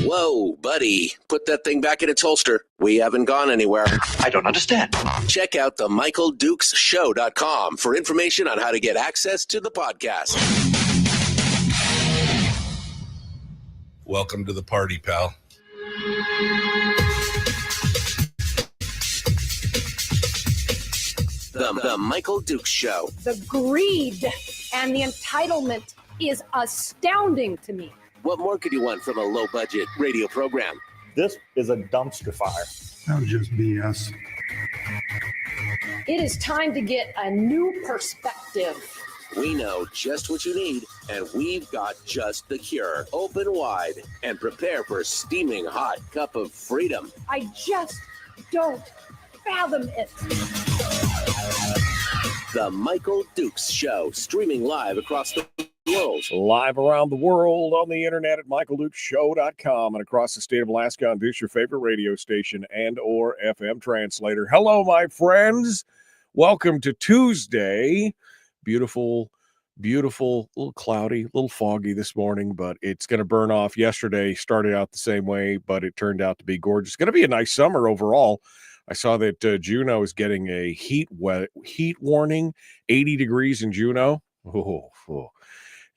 Whoa, buddy. Put that thing back in its holster. We haven't gone anywhere. I don't understand. Check out the MichaelDukesShow.com for information on how to get access to the podcast. Welcome to the party, pal. The Michael Dukes Show. The greed and the entitlement is astounding to me. What more could you want from a low-budget radio program? This is a dumpster fire. That was just BS. It is time to get a new perspective. We know just what you need, and we've got just the cure. Open wide and prepare for a steaming hot cup of freedom. I just don't fathom it. The Michael Dukes Show, streaming live across the world. Live around the world on the internet at MichaelDukesShow.com and across the state of Alaska on this, your favorite radio station and or FM translator. Hello, my friends. Welcome to Tuesday. Beautiful, beautiful, a little cloudy, a little foggy this morning, but it's going to burn off. Yesterday started out the same way, but it turned out to be gorgeous. It's going to be a nice summer overall. I saw that Juneau is getting a heat warning, 80 degrees in Juneau.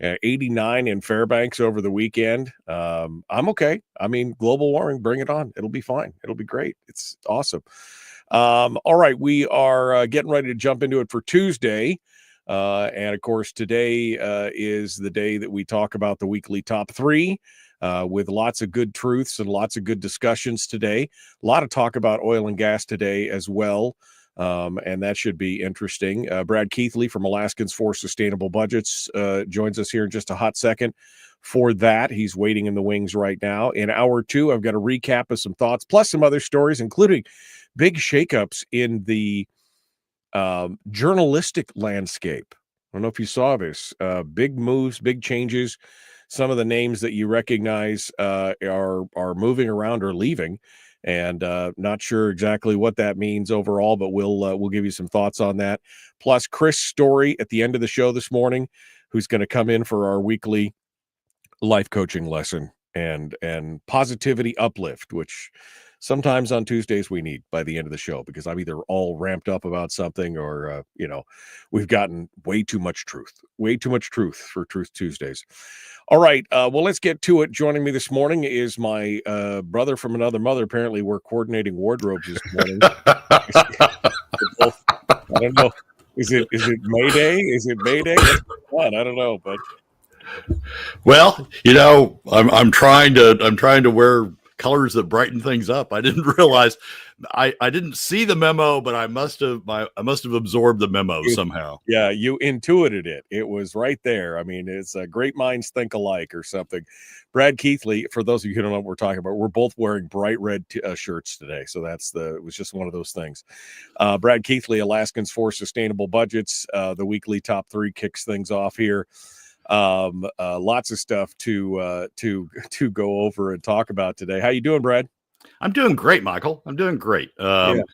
89 in Fairbanks over the weekend. I'm okay. I mean, global warming, bring it on. It'll be fine. It'll be great. It's awesome. All right. We are getting ready to jump into it for Tuesday. And of course, today is the day that we talk about the weekly top three with lots of good truths and lots of good discussions today. A lot of talk about oil and gas today as well. And that should be interesting. Brad Keithley from Alaskans for Sustainable Budgets joins us here in just a hot second for that. He's waiting in the wings right now. In hour two, I've got a recap of some thoughts, plus some other stories, including big shakeups in the journalistic landscape. I don't know if you saw this. Big moves, big changes. Some of the names that you recognize are moving around or leaving. And not sure exactly what that means overall, but we'll give you some thoughts on that. Plus, Chris Story at the end of the show this morning, who's going to come in for our weekly life coaching lesson and positivity uplift, which sometimes on Tuesdays we need by the end of the show, because I'm either all ramped up about something or, we've gotten way too much truth for Truth Tuesdays. All right. Well, let's get to it. Joining me this morning is my brother from another mother. Apparently we're coordinating wardrobes this morning. I don't know. Is it May Day? Is it May Day? I don't know, but. Well, I'm trying to wear colors that brighten things up. I didn't realize I didn't see the memo, but I must have absorbed the memo somehow. Yeah, you intuited it. It was right there. I mean, it's great minds think alike or something. Brad Keithley, for those of you who don't know what we're talking about, we're both wearing bright red shirts today. So it was just one of those things. Brad Keithley, Alaskans for Sustainable Budgets. The weekly top three kicks things off here. Lots of stuff to go over and talk about today. How you doing, Brad? I'm doing great, Michael. I'm doing great. I'm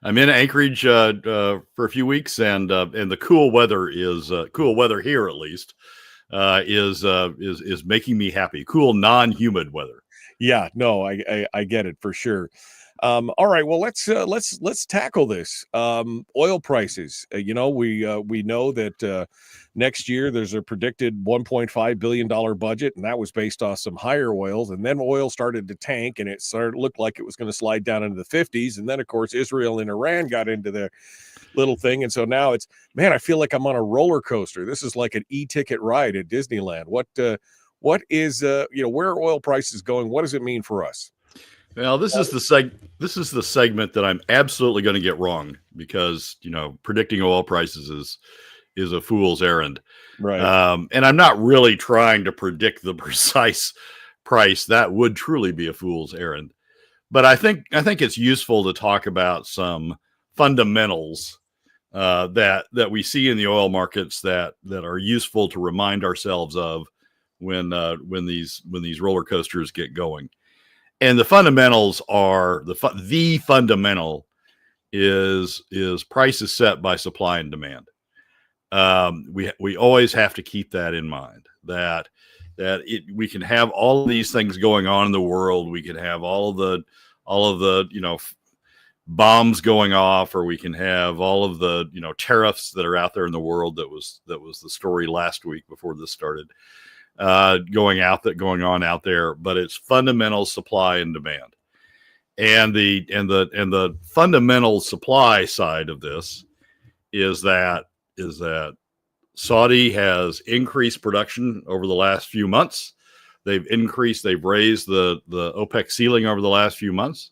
in Anchorage for a few weeks, and the cool weather is cool weather here at least. is making me happy. Cool, non-humid weather. Yeah, no, I get it for sure. All right, well, let's tackle this. Oil prices. We know that next year there's a predicted $1.5 billion budget, and that was based off some higher oils. And then oil started to tank, and it looked like it was going to slide down into the 50s. And then, of course, Israel and Iran got into the little thing, and so now it's, man, I feel like I'm on a roller coaster. This is like an e-ticket ride at Disneyland. What is where are oil prices going? What does it mean for us? Well, this is the segment that I'm absolutely going to get wrong, because predicting oil prices is a fool's errand, right? And I'm not really trying to predict the precise price. That would truly be a fool's errand. But I think it's useful to talk about some fundamentals that we see in the oil markets that are useful to remind ourselves of when these roller coasters get going. And the fundamentals are the fundamental is price is set by supply and demand. We always have to keep that in mind, that we can have all of these things going on in the world. We can have all of the bombs going off, or we can have all of the tariffs that are out there in the world. That was the story last week before this started. Going on out there, but it's fundamental supply and demand, and the fundamental supply side of this is that Saudi has increased production over the last few months. They've raised the OPEC ceiling over the last few months.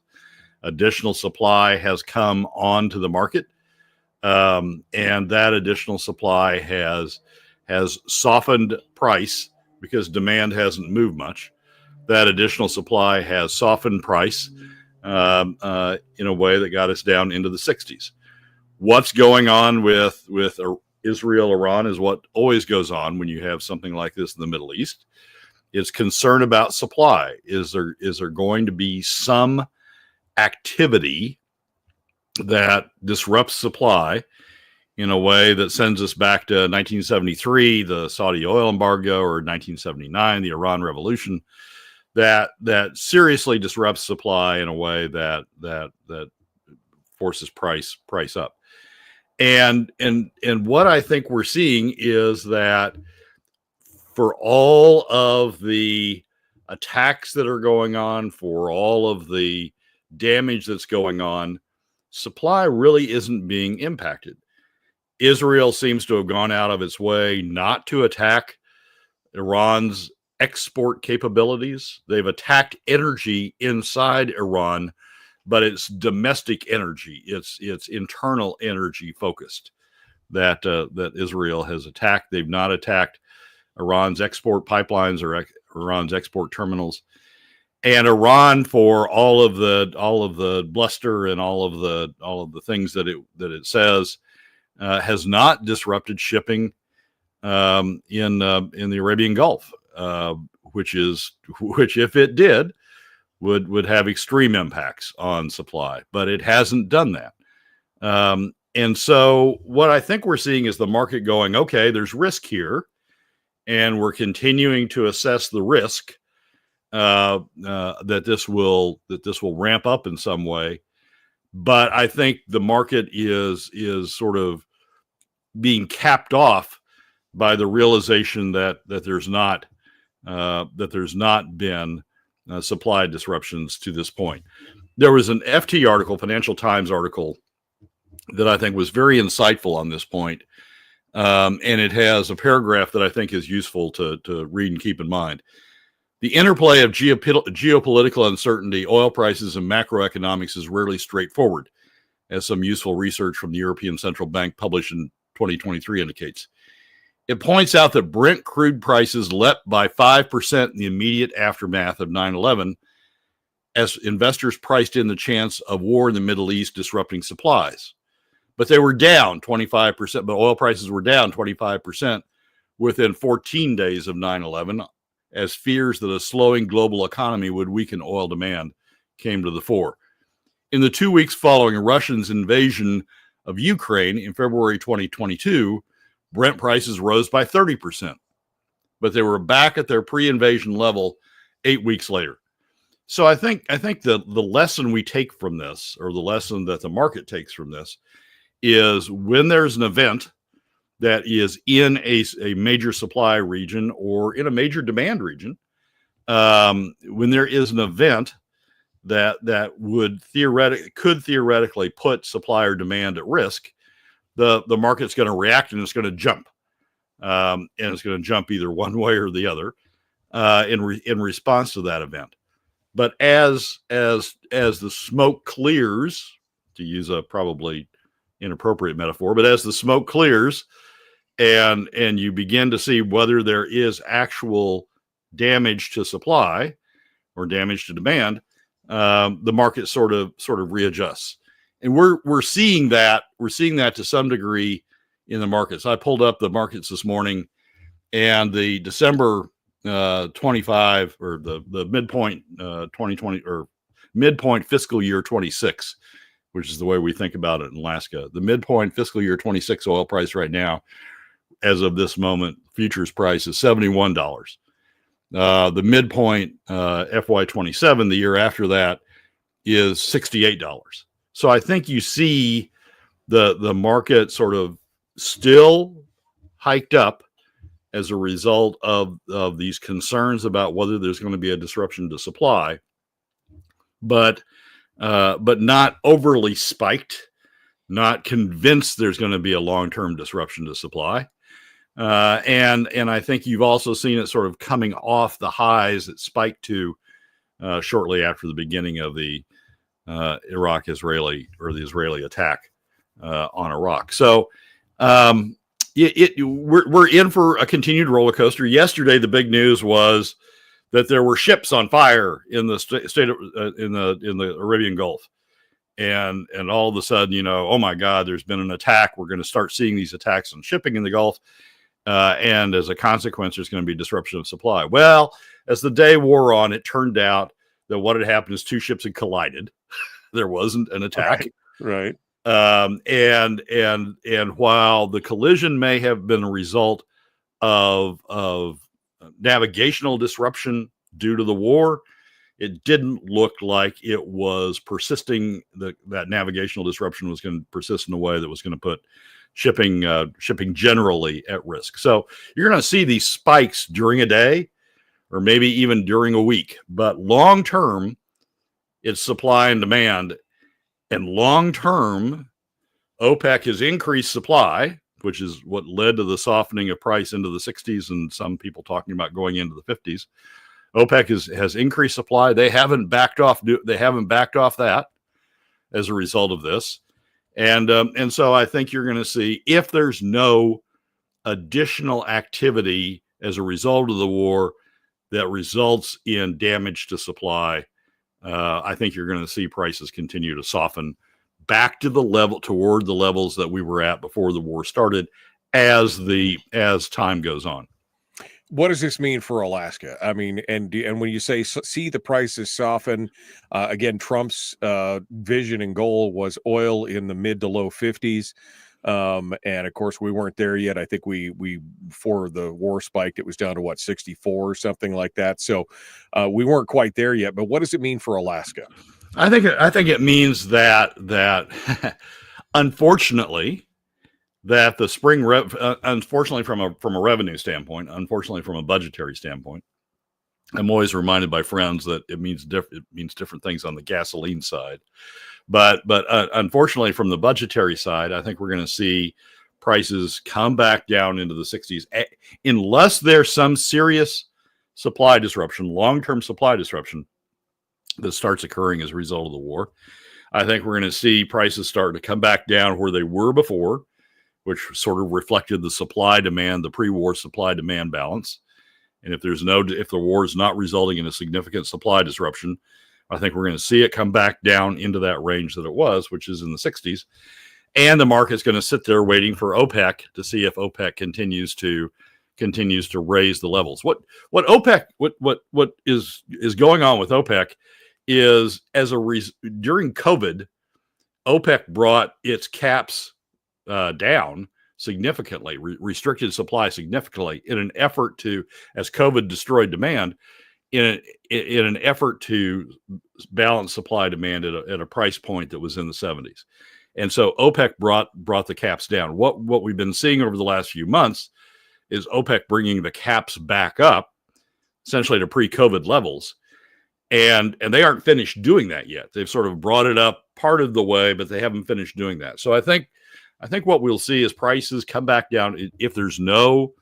Additional supply has come onto the market, and that additional supply has softened price, because demand hasn't moved much. That additional supply has softened price in a way that got us down into the 60s. What's going on with Israel, Iran is what always goes on when you have something like this in the Middle East. It's concern about supply. Is there going to be some activity that disrupts supply in a way that sends us back to 1973, the Saudi oil embargo, or 1979, the Iran Revolution, that seriously disrupts supply in a way that forces price up. And what I think we're seeing is that for all of the attacks that are going on, for all of the damage that's going on, supply really isn't being impacted. Israel seems to have gone out of its way not to attack Iran's export capabilities. They've attacked energy inside Iran, but it's domestic energy. It's internal energy focused that Israel has attacked. They've not attacked Iran's export pipelines or Iran's export terminals. And Iran, for all of the bluster and all of the things that it says, has not disrupted shipping in the Arabian Gulf, which if it did would have extreme impacts on supply, but it hasn't done that. And so what I think we're seeing is the market going, okay, there's risk here, and we're continuing to assess the risk that this will ramp up in some way. But I think the market is sort of being capped off by the realization that there's not been supply disruptions to this point. There was an FT article, Financial Times article, that I think was very insightful on this point, and it has a paragraph that I think is useful to read and keep in mind. The interplay of geopolitical uncertainty, oil prices, and macroeconomics is rarely straightforward, as some useful research from the European Central Bank published in 2023 indicates. It points out that Brent crude prices leapt by 5% in the immediate aftermath of 9/11, as investors priced in the chance of war in the Middle East disrupting supplies. But they were down 25%, but oil prices were down 25% within 14 days of 9/11, as fears that a slowing global economy would weaken oil demand came to the fore. In the 2 weeks following Russia's invasion of Ukraine in February 2022, Brent prices rose by 30%. but they were back at their pre-invasion level 8 weeks later. So I think the lesson we take from this, or the lesson that the market takes from this, is when there's an event that is in a major supply region or in a major demand region, when there is an event that could theoretically put supply or demand at risk, the market's going to react, and it's going to jump, and it's going to jump either one way or the other in response to that event. But as the smoke clears, to use a probably inappropriate metaphor, but as the smoke clears and you begin to see whether there is actual damage to supply or damage to demand, the market sort of readjusts. And we're seeing that to some degree in the markets. I pulled up the markets this morning, and the December 25, or the midpoint 2020, or midpoint fiscal year 26, which is the way we think about it in Alaska. The midpoint fiscal year 26 oil price right now, as of this moment, futures price is $71. The midpoint FY27, the year after that, is $68. So I think you see the market sort of still hiked up as a result of these concerns about whether there's going to be a disruption to supply, but not overly spiked, not convinced there's going to be a long-term disruption to supply. And I think you've also seen it sort of coming off the highs that spiked to shortly after the beginning of the Israeli attack on Iraq. So we're in for a continued roller coaster. Yesterday, the big news was that there were ships on fire in the state of, in the Arabian Gulf, and all of a sudden, oh my God, there's been an attack. We're going to start seeing these attacks on shipping in the Gulf, and as a consequence, there's going to be disruption of supply. Well, as the day wore on, it turned out that what had happened is two ships had collided. There wasn't an attack, right? And while the collision may have been a result of navigational disruption due to the war, it didn't look like it was persisting. That navigational disruption was going to persist in a way that was going to put shipping generally at risk. So you're going to see these spikes during a day, or maybe even during a week. But long term, it's supply and demand. And long term, OPEC has increased supply, which is what led to the softening of price into the 60s, and some people talking about going into the 50s. OPEC has increased supply. They haven't backed off. They haven't backed off that as a result of this, and so I think you're going to see, if there's no additional activity as a result of the war that results in damage to supply, I think you're going to see prices continue to soften back to toward the levels that we were at before the war started, as time goes on. What does this mean for Alaska? I mean, and when you say see the prices soften, again, Trump's vision and goal was oil in the mid to low 50s. And of course, we weren't there yet. I think we before the war spiked, it was down to 64 or something like that. So we weren't quite there yet. But what does it mean for Alaska? I think it means that unfortunately, that the spring unfortunately from a revenue standpoint, unfortunately from a budgetary standpoint, I'm always reminded by friends that it means different things on the gasoline side. But unfortunately, from the budgetary side, I think we're going to see prices come back down into the 60s, unless there's some serious supply disruption, long-term supply disruption that starts occurring as a result of the war. I think we're going to see prices start to come back down where they were before, which sort of reflected the pre-war supply-demand balance. And if the war is not resulting in a significant supply disruption, I think we're going to see it come back down into that range that it was, which is in the 60s. And the market's going to sit there waiting for OPEC to see if OPEC continues to raise the levels. What is going on with OPEC is, during COVID, OPEC brought its caps down significantly, restricted supply significantly in an effort to, as COVID destroyed demand, in an effort to balance supply demand at a price point that was in the 70s. And so OPEC brought the caps down. What we've been seeing over the last few months is OPEC bringing the caps back up, essentially to pre-COVID levels. And they aren't finished doing that yet. They've sort of brought it up part of the way, but they haven't finished doing that. So I think what we'll see is prices come back down. If there's no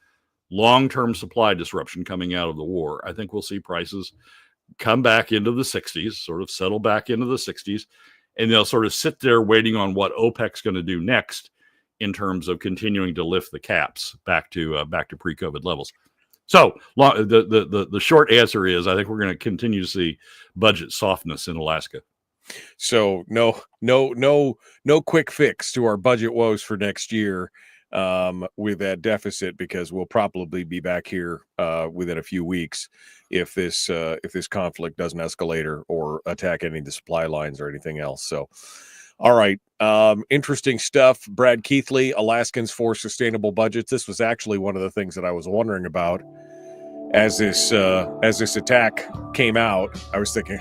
long-term supply disruption coming out of the war, I think we'll see prices come back into the 60s, sort of settle back into the 60s, and they'll sort of sit there waiting on what OPEC's going to do next in terms of continuing to lift the caps back to pre-COVID levels. So the short answer is I think we're going to continue to see budget softness in Alaska. So no quick fix to our budget woes for next year with that deficit, because we'll probably be back here within a few weeks if this conflict doesn't escalate or attack any of the supply lines or anything else. So, all right, interesting stuff. Brad Keithley, Alaskans for Sustainable Budgets. This was actually one of the things that I was wondering about as this attack came out. I was thinking,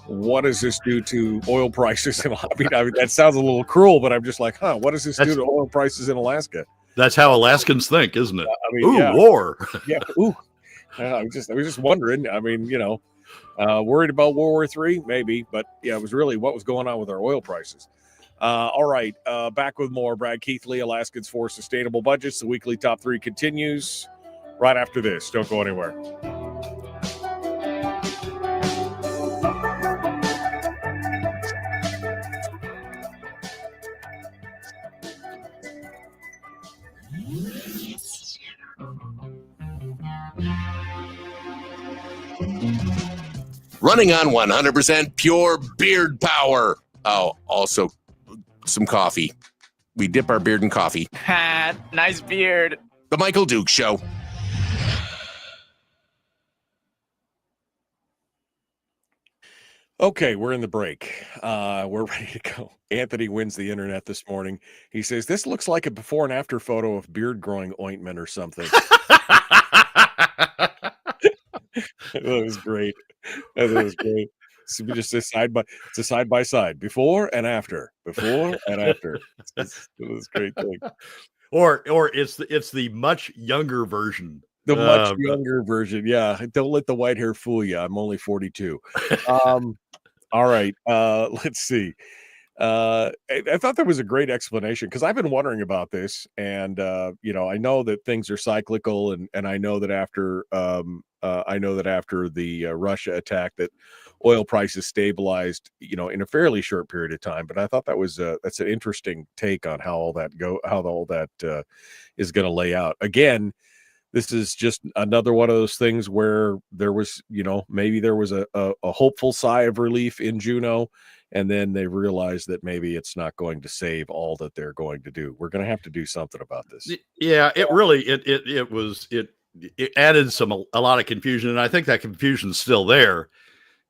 what does this do to oil prices? I mean, that sounds a little cruel, but I'm just like, what does this do to oil prices in Alaska? That's how Alaskans think, isn't it? I mean, ooh, war. Yeah. Ooh. I was just wondering. I mean, worried about World War III, maybe, but yeah, it was really what was going on with our oil prices. All right, back with more. Brad Keithley, Alaskans for Sustainable Budgets. The weekly top 3 continues right after this. Don't go anywhere. Running on 100% pure beard power. Oh, also some coffee. We dip our beard in coffee. Ha, nice beard. The Michael Duke Show. Okay, we're in the break. We're ready to go. Anthony wins the internet this morning. He says, this looks like a before and after photo of beard growing ointment or something. That was great. That was great. So we just it's a side by side, before and after. It was a great thing. Or it's the much younger version. The much younger version. Yeah. Don't let the white hair fool you. I'm only 42. All right. Let's see. I thought that was a great explanation, because I've been wondering about this, and I know that things are cyclical, and I know that after the Russia attack, that oil prices stabilized, in a fairly short period of time. But I thought that's an interesting take on how all that is going to lay out. Again, this is just another one of those things where there was, maybe there was a hopeful sigh of relief in Juneau, and then they realized that maybe it's not going to save all that they're going to do. We're going to have to do something about this. Yeah, it really it added a lot of confusion, and I think that confusion's still there,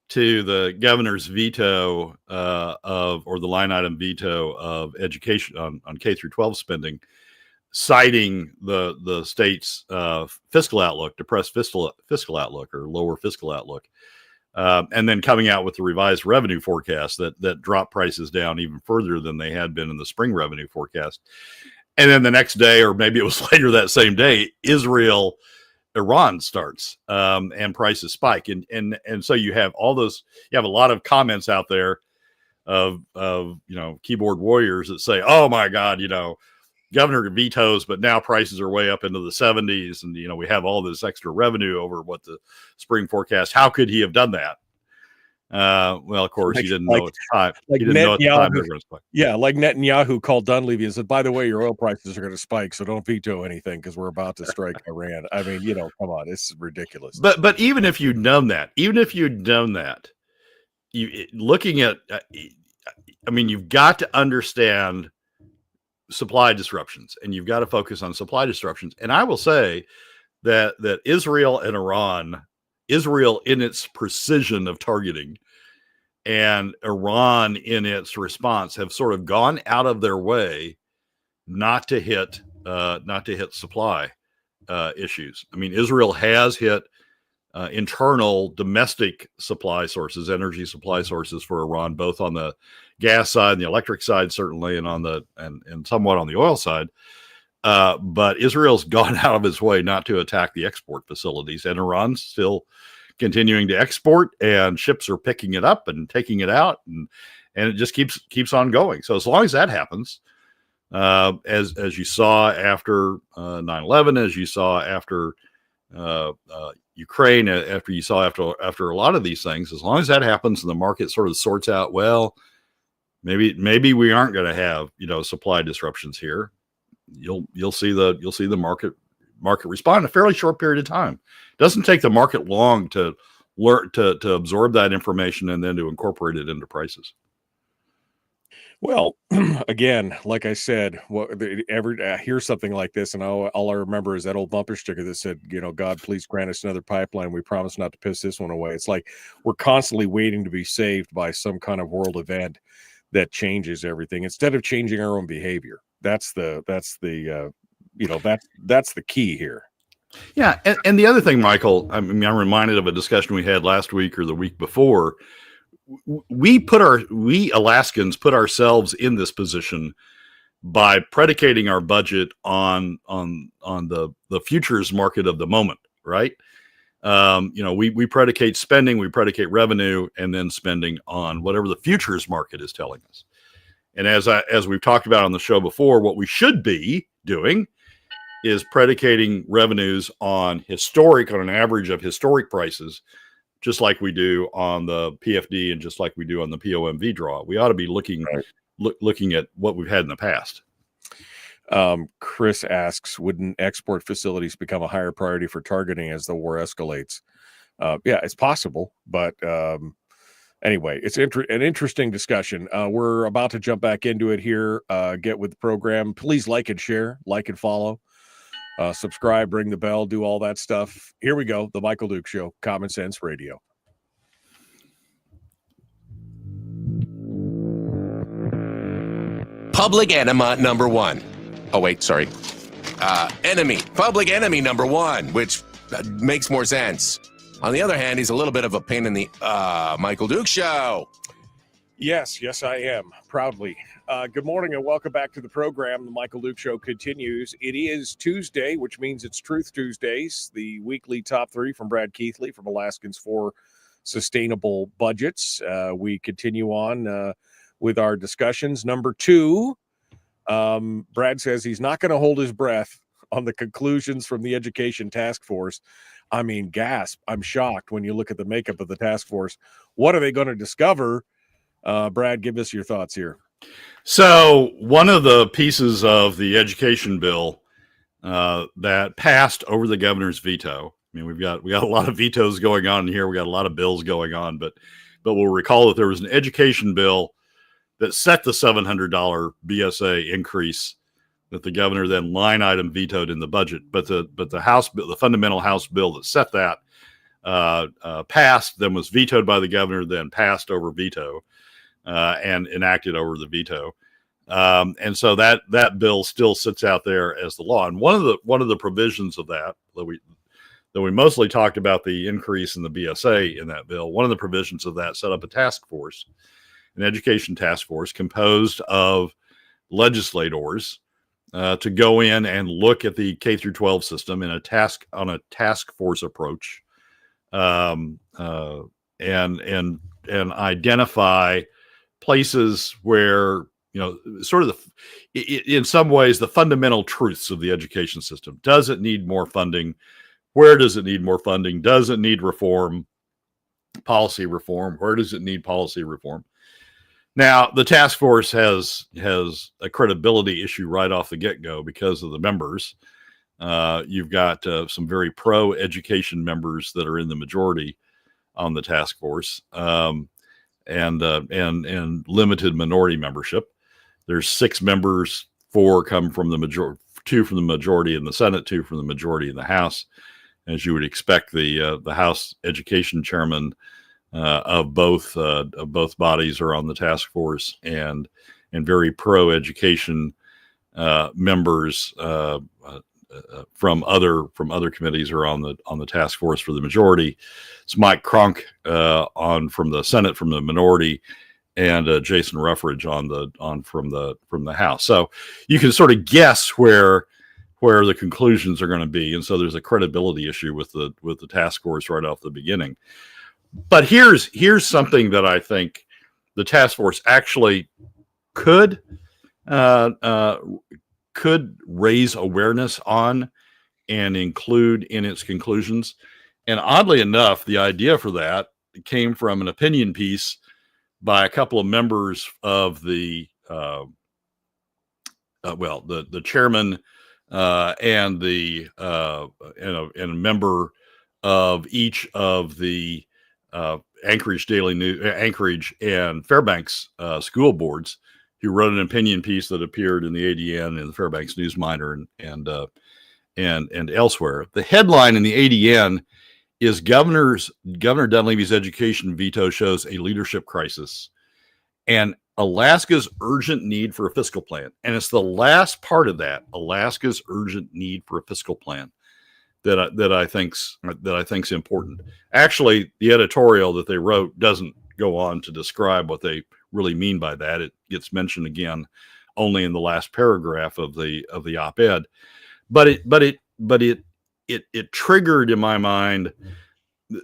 to the governor's veto or the line item veto of education on K through 12 spending, citing the state's fiscal outlook, depressed fiscal outlook, or lower fiscal outlook, and then coming out with the revised revenue forecast that dropped prices down even further than they had been in the spring revenue forecast. And then the next day, or maybe it was later that same day, Iran starts, and prices spike, and so you have a lot of comments out there of keyboard warriors that say, oh my God, governor vetoes, but now prices are way up into the 70s, and we have all this extra revenue over what the spring forecast. How could he have done that? Well, of course, he didn't know at the time. He didn't know at the time they were going to spike. Yeah, like Netanyahu called Dunleavy and said, by the way, your oil prices are going to spike, so don't veto anything because we're about to strike Iran. I mean, come on, it's ridiculous. But even if you'd known that, you've got to understand supply disruptions, and you've got to focus on supply disruptions. And I will say that Israel and Iran, Israel in its precision of targeting, and Iran in its response, have sort of gone out of their way not to hit supply issues. I mean, Israel has hit internal domestic supply sources, energy supply sources for Iran, both on the gas side and the electric side, certainly, and on the and somewhat on the oil side. But Israel's gone out of its way not to attack the export facilities, and Iran's still continuing to export, and ships are picking it up and taking it out, and it just keeps on going. So as long as that happens, as you saw after 9/11, as you saw after Ukraine, after you saw after a lot of these things, as long as that happens and the market sort of sorts out, well, maybe we aren't going to have supply disruptions here. You'll see the market respond in a fairly short period of time. It doesn't take the market long to learn to absorb that information and then to incorporate it into prices. Well, again, like I said, I hear something like this, and all I remember is that old bumper sticker that said, God, please grant us another pipeline. We promise not to piss this one away. It's like we're constantly waiting to be saved by some kind of world event that changes everything instead of changing our own behavior. That's the key here. Yeah, and the other thing, Michael, I mean, I'm reminded of a discussion we had last week or the week before. We Alaskans put ourselves in this position by predicating our budget on the futures market of the moment, right? We predicate spending, we predicate revenue, and then spending on whatever the futures market is telling us. And as we've talked about on the show before, what we should be doing is predicating revenues on an average of historic prices, just like we do on the PFD and just like we do on the POMV draw. We ought to be looking at what we've had in the past. Chris asks, wouldn't export facilities become a higher priority for targeting as the war escalates? Yeah, it's possible, but anyway, it's an interesting discussion. We're about to jump back into it here. Get with the program. Please like and share, like and follow. Subscribe, ring the bell, do all that stuff. Here we go. The Michael Duke Show, Common Sense Radio. Public enema number one. Oh, wait, sorry. Public enemy number one, which makes more sense. On the other hand, he's a little bit of a pain in the Michael Duke Show. Yes, I am. Proudly. Good morning and welcome back to the program. The Michael Duke Show continues. It is Tuesday, which means it's Truth Tuesdays, the weekly top three from Brad Keithley from Alaskans for Sustainable Budgets. We continue on with our discussions. Number two, Brad says he's not going to hold his breath on the conclusions from the Education Task Force. I mean, gasp. I'm shocked when you look at the makeup of the task force. What are they going to discover? Brad, give us your thoughts here. So one of the pieces of the education bill that passed over the governor's veto. I mean, we got a lot of vetoes going on here. We got a lot of bills going on, but we'll recall that there was an education bill that set the $700 BSA increase that the governor then line item vetoed in the budget. But the House bill, the fundamental House bill that set that passed, then was vetoed by the governor, then passed over veto. And enacted over the veto, and so that bill still sits out there as the law. And one of the provisions of that we mostly talked about the increase in the BSA in that bill. One of the provisions of that set up a task force, an education task force composed of legislators to go in and look at the K through 12 system in a task force approach, and identify places where, sort of in some ways, the fundamental truths of the education system. Does it need more funding? Where does it need more funding? Does it need reform? Policy reform? Where does it need policy reform? Now, the task force has a credibility issue right off the get-go because of the members. You've got some very pro-education members that are in the majority on the task force. And limited minority membership. There's 6 members, 4 come from the majority, 2 from the majority in the Senate, 2 from the majority in the House. As you would expect, the House education chairman of both bodies are on the task force and very pro education members from other committees are on the task force for the majority. It's Mike Cronk from the Senate from the minority, and Jason Ruffridge from the House. So you can sort of guess where the conclusions are going to be, and so there's a credibility issue with the task force right off the beginning. But here's something that I think the task force actually could raise awareness on and include in its conclusions. And oddly enough, the idea for that came from an opinion piece by a couple of members of the chairman and a member of each of the Anchorage Daily News, Anchorage and Fairbanks school boards, who wrote an opinion piece that appeared in the ADN and the Fairbanks News Miner and elsewhere. The headline in the ADN is Governor Dunleavy's education veto shows a leadership crisis and Alaska's urgent need for a fiscal plan. And it's the last part of that, Alaska's urgent need for a fiscal plan, that I think's important. Actually, the editorial that they wrote doesn't go on to describe what they really mean by that. It gets mentioned again only in the last paragraph of the op-ed. But it triggered in my mind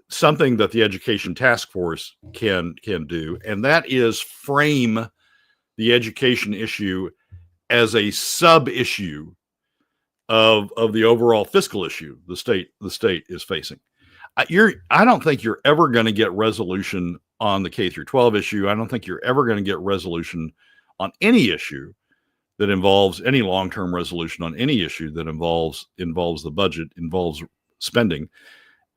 something that the Education Task Force can do, and that is frame the education issue as a sub-issue of the overall fiscal issue the state is facing. I don't think you're ever going to get resolution on the K through 12 issue. I don't think you're ever going to get resolution on any issue that involves any long-term resolution on any issue that involves the budget, involves spending,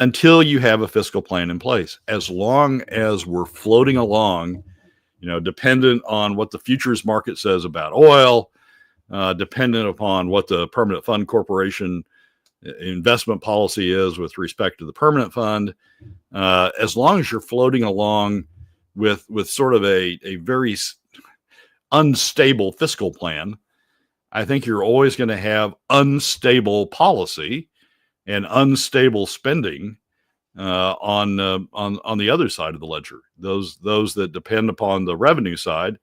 until you have a fiscal plan in place. As long as we're floating along, dependent on what the futures market says about oil, dependent upon what the Permanent Fund Corporation investment policy is with respect to the permanent fund, as long as you're floating along with sort of a very unstable fiscal plan, I think you're always going to have unstable policy and unstable spending on the other side of the ledger. Those that depend upon the revenue side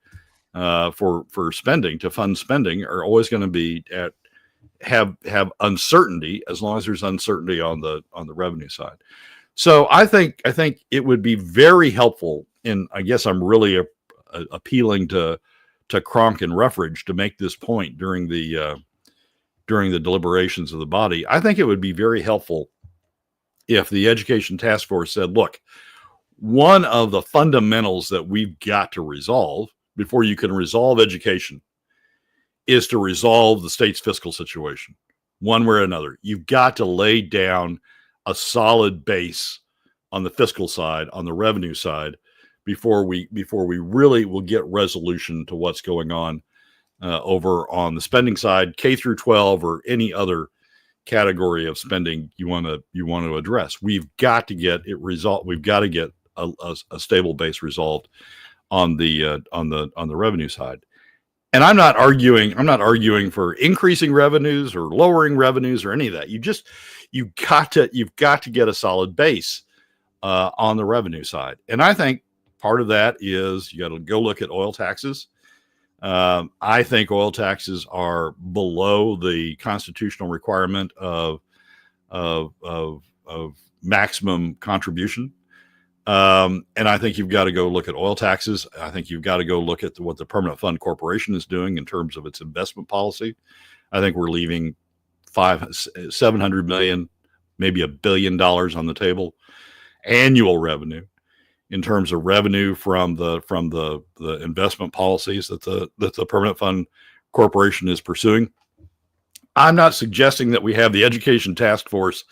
for spending, to fund spending, are always going to have uncertainty, as long as there's uncertainty on the revenue side. So I think it would be very helpful, and I guess I'm really appealing to Cronk and Ruffridge to make this point during the deliberations of the body. I think it would be very helpful if the Education Task Force said, look, one of the fundamentals that we've got to resolve before you can resolve education is to resolve the state's fiscal situation, one way or another. You've got to lay down a solid base on the fiscal side, on the revenue side, before we really will get resolution to what's going on over on the spending side, K through 12, or any other category of spending you want to address. We've got to get it resolved. We've got to get a stable base resolved on the revenue side. And I'm not arguing for increasing revenues or lowering revenues or any of that. You've got to get a solid base on the revenue side. And I think part of that is you got to go look at oil taxes. I think oil taxes are below the constitutional requirement of maximum contribution. And I think you've got to go look at oil taxes. I think you've got to go look at what the Permanent Fund Corporation is doing in terms of its investment policy. I think we're leaving $700 million, maybe $1 billion on the table, annual revenue, in terms of revenue from the investment policies that the Permanent Fund Corporation is pursuing. I'm not suggesting that we have the Education Task Force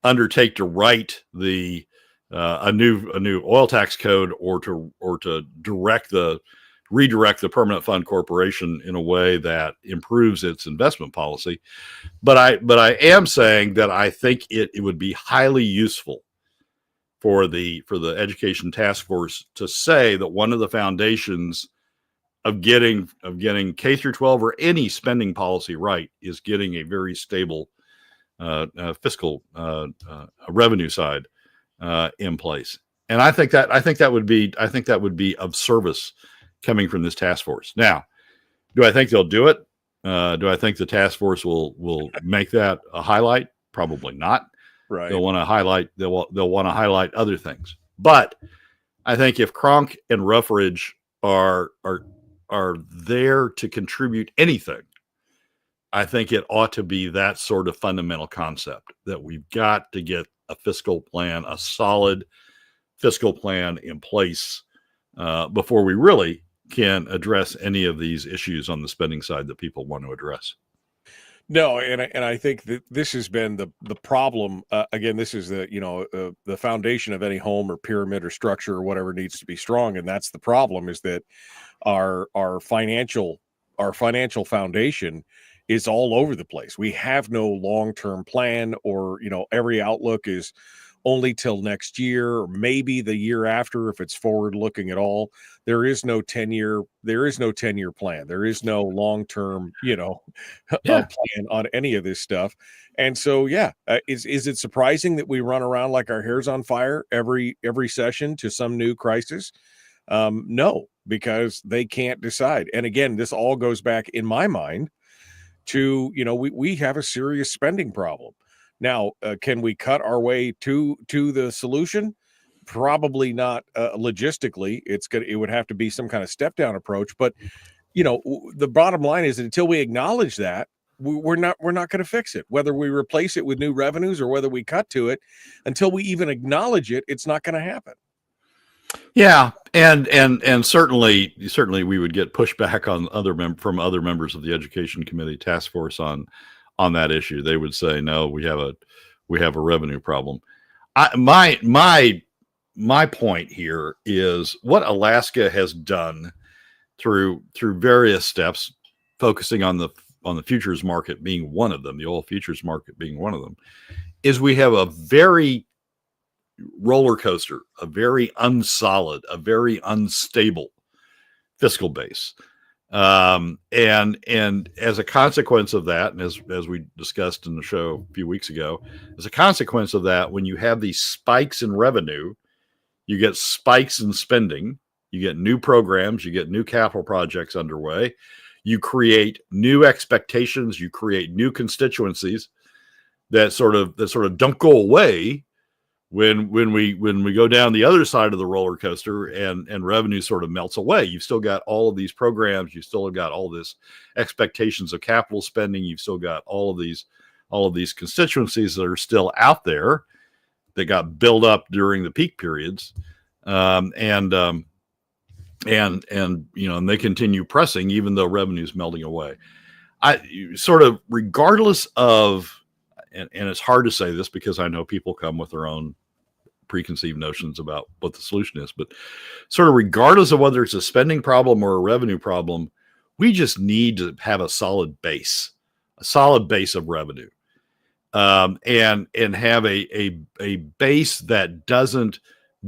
undertake to write a new oil tax code or to redirect the Permanent Fund Corporation in a way that improves its investment policy. But I am saying that I think it would be highly useful for the Education Task Force to say that one of the foundations of getting K through 12 or any spending policy right is getting a very stable fiscal revenue side in place. And I think that would be of service coming from this task force. Now, do I think they'll do it? Do I think the task force will make that a highlight? Probably not. Right. They'll want to highlight other things. But I think if Cronk and Ruffridge are there to contribute anything, I think it ought to be that sort of fundamental concept that we've got to get a fiscal plan, a solid fiscal plan in place before we really can address any of these issues on the spending side that people want to address. No, and I think that this has been the problem. Again, this is the foundation of any home or pyramid or structure or whatever needs to be strong, and that's the problem. Is that our financial foundation is all over the place. We have no long-term plan, or every outlook is only till next year, or maybe the year after if it's forward-looking at all. There is no 10-year plan. There is no long-term, plan on any of this stuff. And so, is it surprising that we run around like our hair's on fire every session to some new crisis? No, because they can't decide. And again, this all goes back in my mind to, we have a serious spending problem. Now, can we cut our way to the solution? Probably not logistically. It would have to be some kind of step down approach. But the bottom line is that until we acknowledge that, we're not going to fix it. Whether we replace it with new revenues or whether we cut to it, until we even acknowledge it, it's not going to happen. Yeah, and certainly we would get pushback on from other members of the Education Committee task force on that issue. They would say, no, we have a revenue problem. My point here is what Alaska has done through various steps, focusing on the futures market being one of them, the oil futures market being one of them, is we have a very roller coaster, a very unsolid, a very unstable fiscal base. And as a consequence of that, and as we discussed in the show a few weeks ago, as a consequence of that, when you have these spikes in revenue, you get spikes in spending, you get new programs, you get new capital projects underway, you create new expectations, you create new constituencies that sort of don't go away when we go down the other side of the roller coaster and revenue sort of melts away. You've still got all of these programs, you've still got all this expectations of capital spending, you've still got all of these constituencies that are still out there that got built up during the peak periods, and they continue pressing even though revenue's melting away. I sort of, regardless of, and it's hard to say this because I know people come with their own preconceived notions about what the solution is, but sort of regardless of whether it's a spending problem or a revenue problem, we just need to have a solid base of revenue, and have a base that doesn't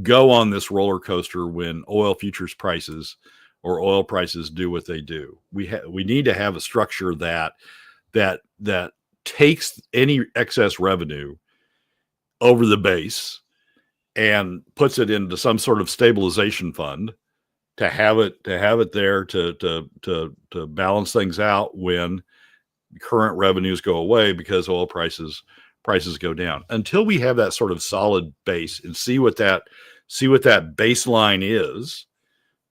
go on this roller coaster when oil futures prices or oil prices do what they do. We need to have a structure that takes any excess revenue over the base and puts it into some sort of stabilization fund to have it there to balance things out when current revenues go away because oil prices go down. Until we have that sort of solid base and see what that baseline is,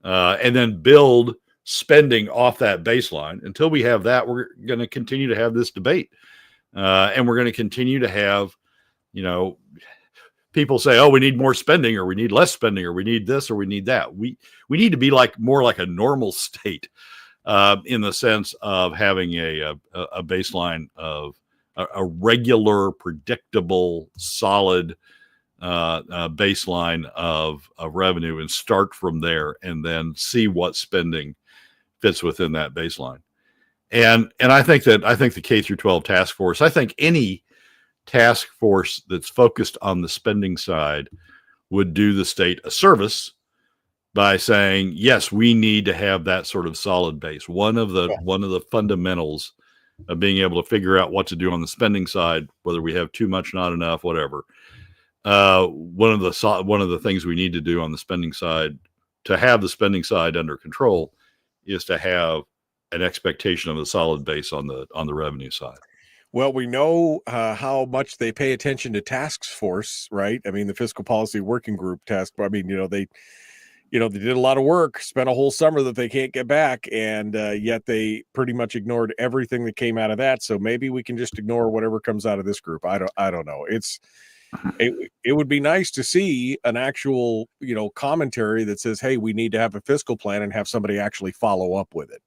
and then build spending off that baseline. Until we have that, we're going to continue to have this debate, and we're going to continue to have, people say, "Oh, we need more spending, or we need less spending, or we need this, or we need that." We need to be more like a normal state, in the sense of having a baseline of a regular, predictable, solid baseline of revenue, and start from there, and then see what spending fits within that baseline. And I think the K through 12 task force, I think any task force that's focused on the spending side would do the state a service by saying, yes, we need to have that sort of solid base. One of the fundamentals of being able to figure out what to do on the spending side, whether we have too much, not enough, whatever. One of the things we need to do on the spending side to have the spending side under control is to have an expectation of a solid base on the revenue side. Well, we know how much they pay attention to task force, right? I mean, the fiscal policy working group task. I mean, they did a lot of work, spent a whole summer that they can't get back, and yet they pretty much ignored everything that came out of that. So maybe we can just ignore whatever comes out of this group. I don't know. It would be nice to see an actual, commentary that says, hey, we need to have a fiscal plan and have somebody actually follow up with it.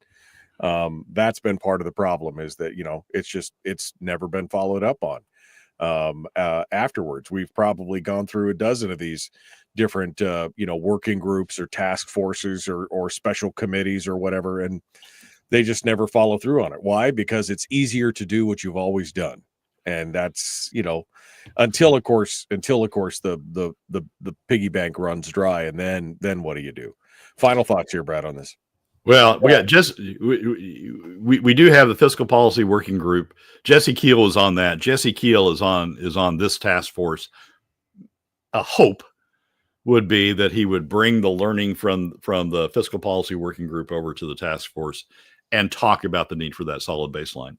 That's been part of the problem, is that, it's never been followed up on. Afterwards, we've probably gone through a dozen of these different, working groups or task forces or special committees or whatever, and they just never follow through on it. Why? Because it's easier to do what you've always done. And that's, until of course the piggy bank runs dry, and then what do you do? Final thoughts here, Brad, on this. Well, we do have the fiscal policy working group. Jesse Keel is on that. Jesse Keel is on this task force. A hope would be that he would bring the learning from the fiscal policy working group over to the task force and talk about the need for that solid baseline.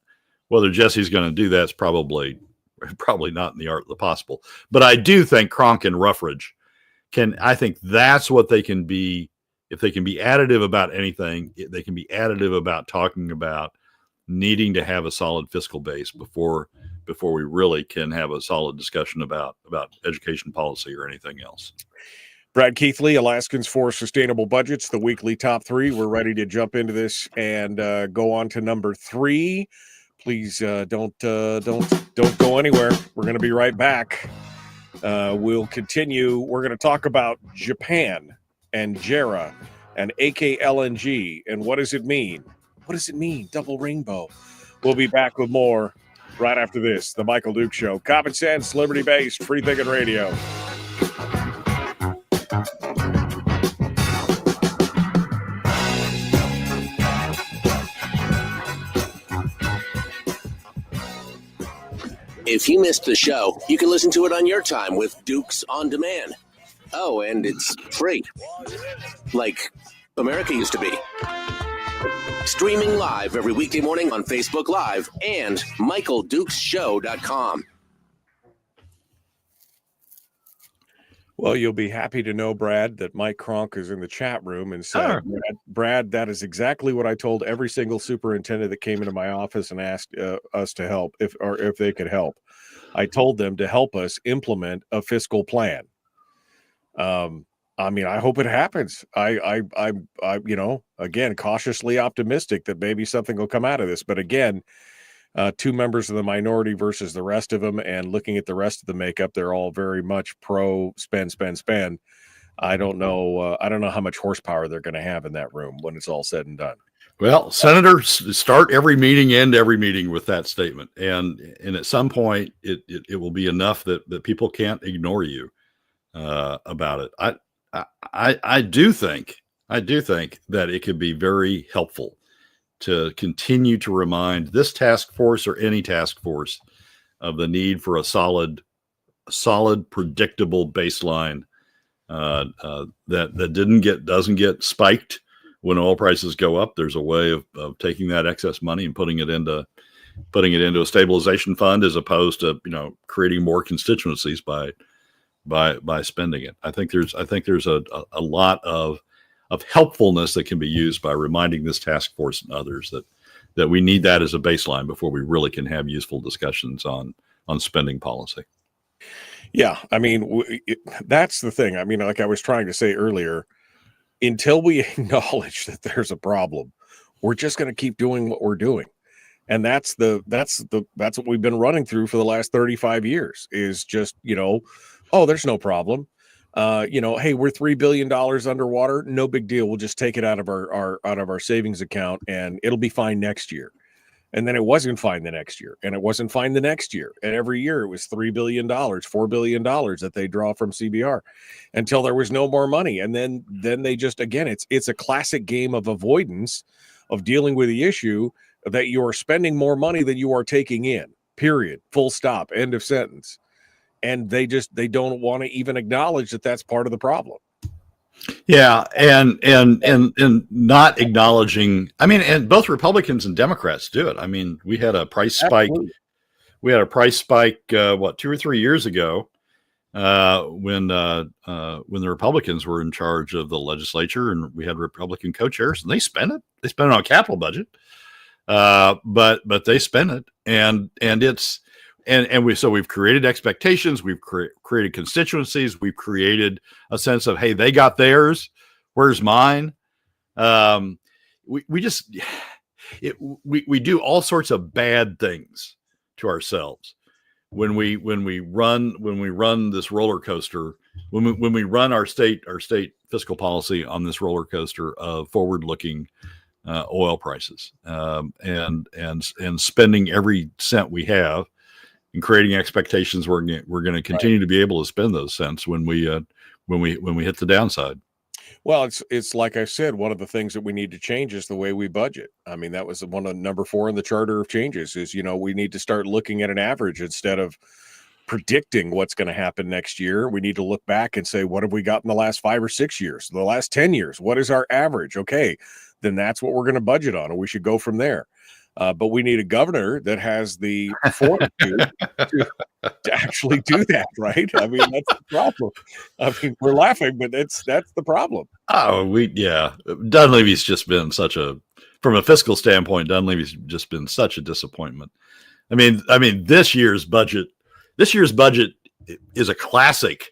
Whether Jesse's going to do that's probably not in the art of the possible. But I do think Cronk and Ruffridge I think that's what they can be. If they can be additive about anything, they can be additive about talking about needing to have a solid fiscal base before we really can have a solid discussion about education policy or anything else. Brad Keithley, Alaskans for Sustainable Budgets, the weekly top 3. We're ready to jump into this and go on to number 3. Please don't go anywhere. We're going to be right back. We'll continue. We're going to talk about Japan and JERA and AKLNG and what does it mean? What does it mean? Double rainbow. We'll be back with more right after this. The Michael Duke Show. Common sense, liberty-based, free thinking radio. If you missed the show, you can listen to it on your time with Dukes on Demand. Oh, and it's free. Like America used to be. Streaming live every weekday morning on Facebook Live and MichaelDukesShow.com. Well, you'll be happy to know, Brad, that Mike Cronk is in the chat room and said, Brad, that is exactly what I told every single superintendent that came into my office and asked us to help, if they could help. I told them to help us implement a fiscal plan. I mean, I hope it happens. I'm again, cautiously optimistic that maybe something will come out of this. But again, 2 members of the minority versus the rest of them, and looking at the rest of the makeup, they're all very much pro spend. I don't know how much horsepower they're going to have in that room when it's all said and done. Well, senators start every meeting, end every meeting with that statement, and at some point it will be enough that people can't ignore you about it. I do think that it could be very helpful to continue to remind this task force or any task force of the need for a solid, predictable baseline that doesn't get spiked when oil prices go up. There's a way of taking that excess money and putting it into a stabilization fund, as opposed to creating more constituencies by spending it. I think there's a lot of helpfulness that can be used by reminding this task force and others that we need that as a baseline before we really can have useful discussions on spending policy. Yeah, I mean, that's the thing. I mean, like I was trying to say earlier, until we acknowledge that there's a problem, we're just going to keep doing what we're doing. And that's what we've been running through for the last 35 years is just, oh, there's no problem. Hey, we're $3 billion underwater. No big deal. We'll just take it out of our savings account and it'll be fine next year. And then it wasn't fine the next year, and it wasn't fine the next year. And every year it was $3 billion, $4 billion that they draw from CBR until there was no more money. And then they just, again, it's a classic game of avoidance of dealing with the issue that you are spending more money than you are taking in, period, full stop, end of sentence. And they don't want to even acknowledge that that's part of the problem. Yeah, and not acknowledging. I mean, and both Republicans and Democrats do it. I mean, we had a price spike. Absolutely. We had a price spike 2 or 3 years ago when the Republicans were in charge of the legislature, and we had Republican co-chairs, and they spent it. They spent it on a capital budget, but they spent it, and it's. And we've created expectations, we've created constituencies, we've created a sense of, hey, they got theirs, where's mine? We do all sorts of bad things to ourselves when we run this roller coaster, when we run our state fiscal policy on this roller coaster of forward-looking oil prices, and spending every cent we have, and creating expectations we're going to continue to be able to spend those cents when we hit the downside. Well, it's like I said, one of the things that we need to change is the way we budget. I mean, that was one of number 4 in the charter of changes is, we need to start looking at an average instead of predicting what's going to happen next year. We need to look back and say, what have we got in the last 5 or 6 years, the last 10 years? What is our average? Okay, then that's what we're going to budget on, and we should go from there. But we need a governor that has the fortitude to actually do that, right? I mean, that's the problem. I mean, we're laughing, but that's the problem. Oh, Dunleavy's just been from a fiscal standpoint, Dunleavy's just been such a disappointment. I mean, this year's budget is a classic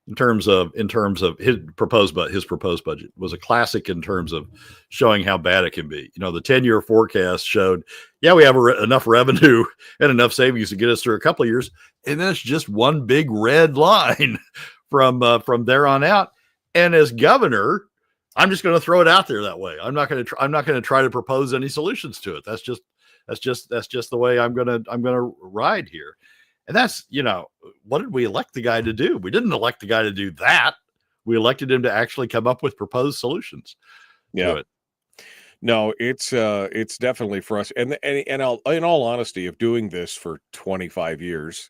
in terms of his proposed budget was a classic in terms of showing how bad it can be. The 10-year forecast showed, we have enough revenue and enough savings to get us through a couple of years, and then it's just one big red line from there on out. And as governor, I'm just going to throw it out there that way. I'm not going to try to propose any solutions to it. That's just the way I'm going to ride here. And that's, what did we elect the guy to do? We didn't elect the guy to do that. We elected him to actually come up with proposed solutions. Yeah. No, it's definitely for us. And in all honesty, of doing this for 25 years,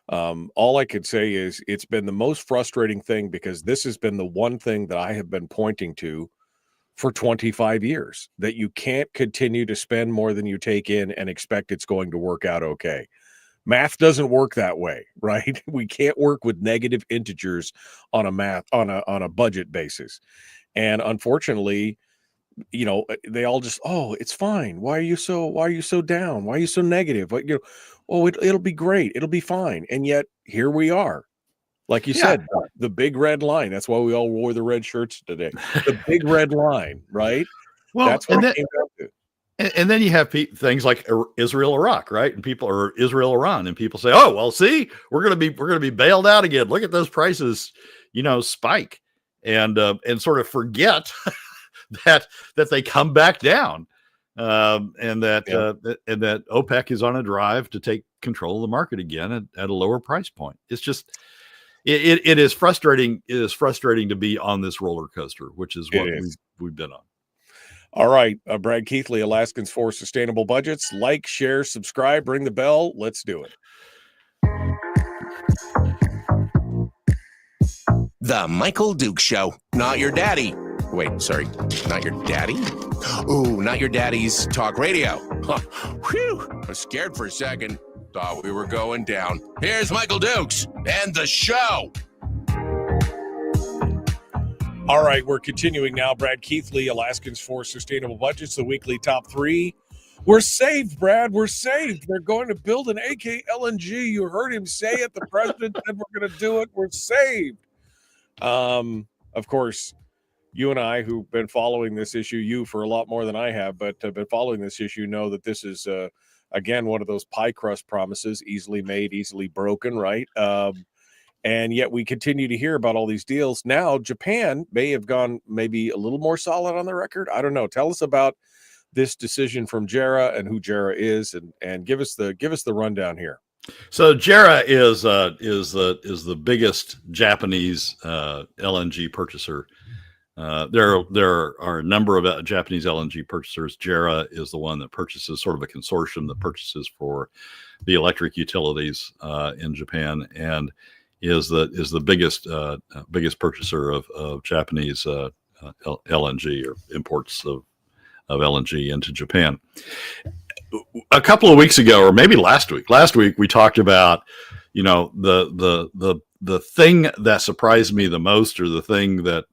all I could say is it's been the most frustrating thing, because this has been the one thing that I have been pointing to for 25 years, that you can't continue to spend more than you take in and expect it's going to work out okay. Math doesn't work that way, right? We can't work with negative integers on a budget basis. And unfortunately, they all just, it's fine. Why are you so down? Why are you so negative? It'll be great. It'll be fine. And yet here we are. Like you said, the big red line. That's why we all wore the red shirts today. The big red line, right? Well, that's what it came down to. And then you have things like Israel, Iraq, right? And people, or Israel, Iran, and people say, "Oh, well, see, we're going to be bailed out again. Look at those prices, spike," and sort of forget that they come back down, and that OPEC is on a drive to take control of the market again at a lower price point. It's just it is frustrating. It is frustrating to be on this roller coaster, which is what we've been on. All right, Brad Keithley, Alaskans for Sustainable Budgets. Like, share, subscribe, ring the bell. Let's do it. The Michael Duke Show. Not your daddy. Wait, sorry. Not your daddy? Ooh, not your daddy's talk radio. Huh. Whew. I was scared for a second. Thought we were going down. Here's Michael Dukes and the show. All right, we're continuing now. Brad Keithley, Alaskans for Sustainable Budgets, the weekly top 3. We're saved, Brad. We're saved. They're going to build an AKLNG. You heard him say it. The president said we're going to do it. We're saved. Of course, you and I, who've been following this issue, you for a lot more than I have, but have been following this issue, know that this is, again, one of those pie crust promises, easily made, easily broken, right? And yet we continue to hear about all these deals. Now, Japan may have gone maybe a little more solid on the record. I don't know. Tell us about this decision from JERA and who JERA is, and give us the rundown here. So JERA is the biggest Japanese LNG purchaser. There are a number of Japanese LNG purchasers. JERA is the one that purchases, sort of a consortium that purchases for the electric utilities in Japan, and is the biggest purchaser of Japanese LNG, or imports of LNG into Japan. A couple of weeks ago, or maybe last week we talked about, the thing that surprised me the most, or the thing that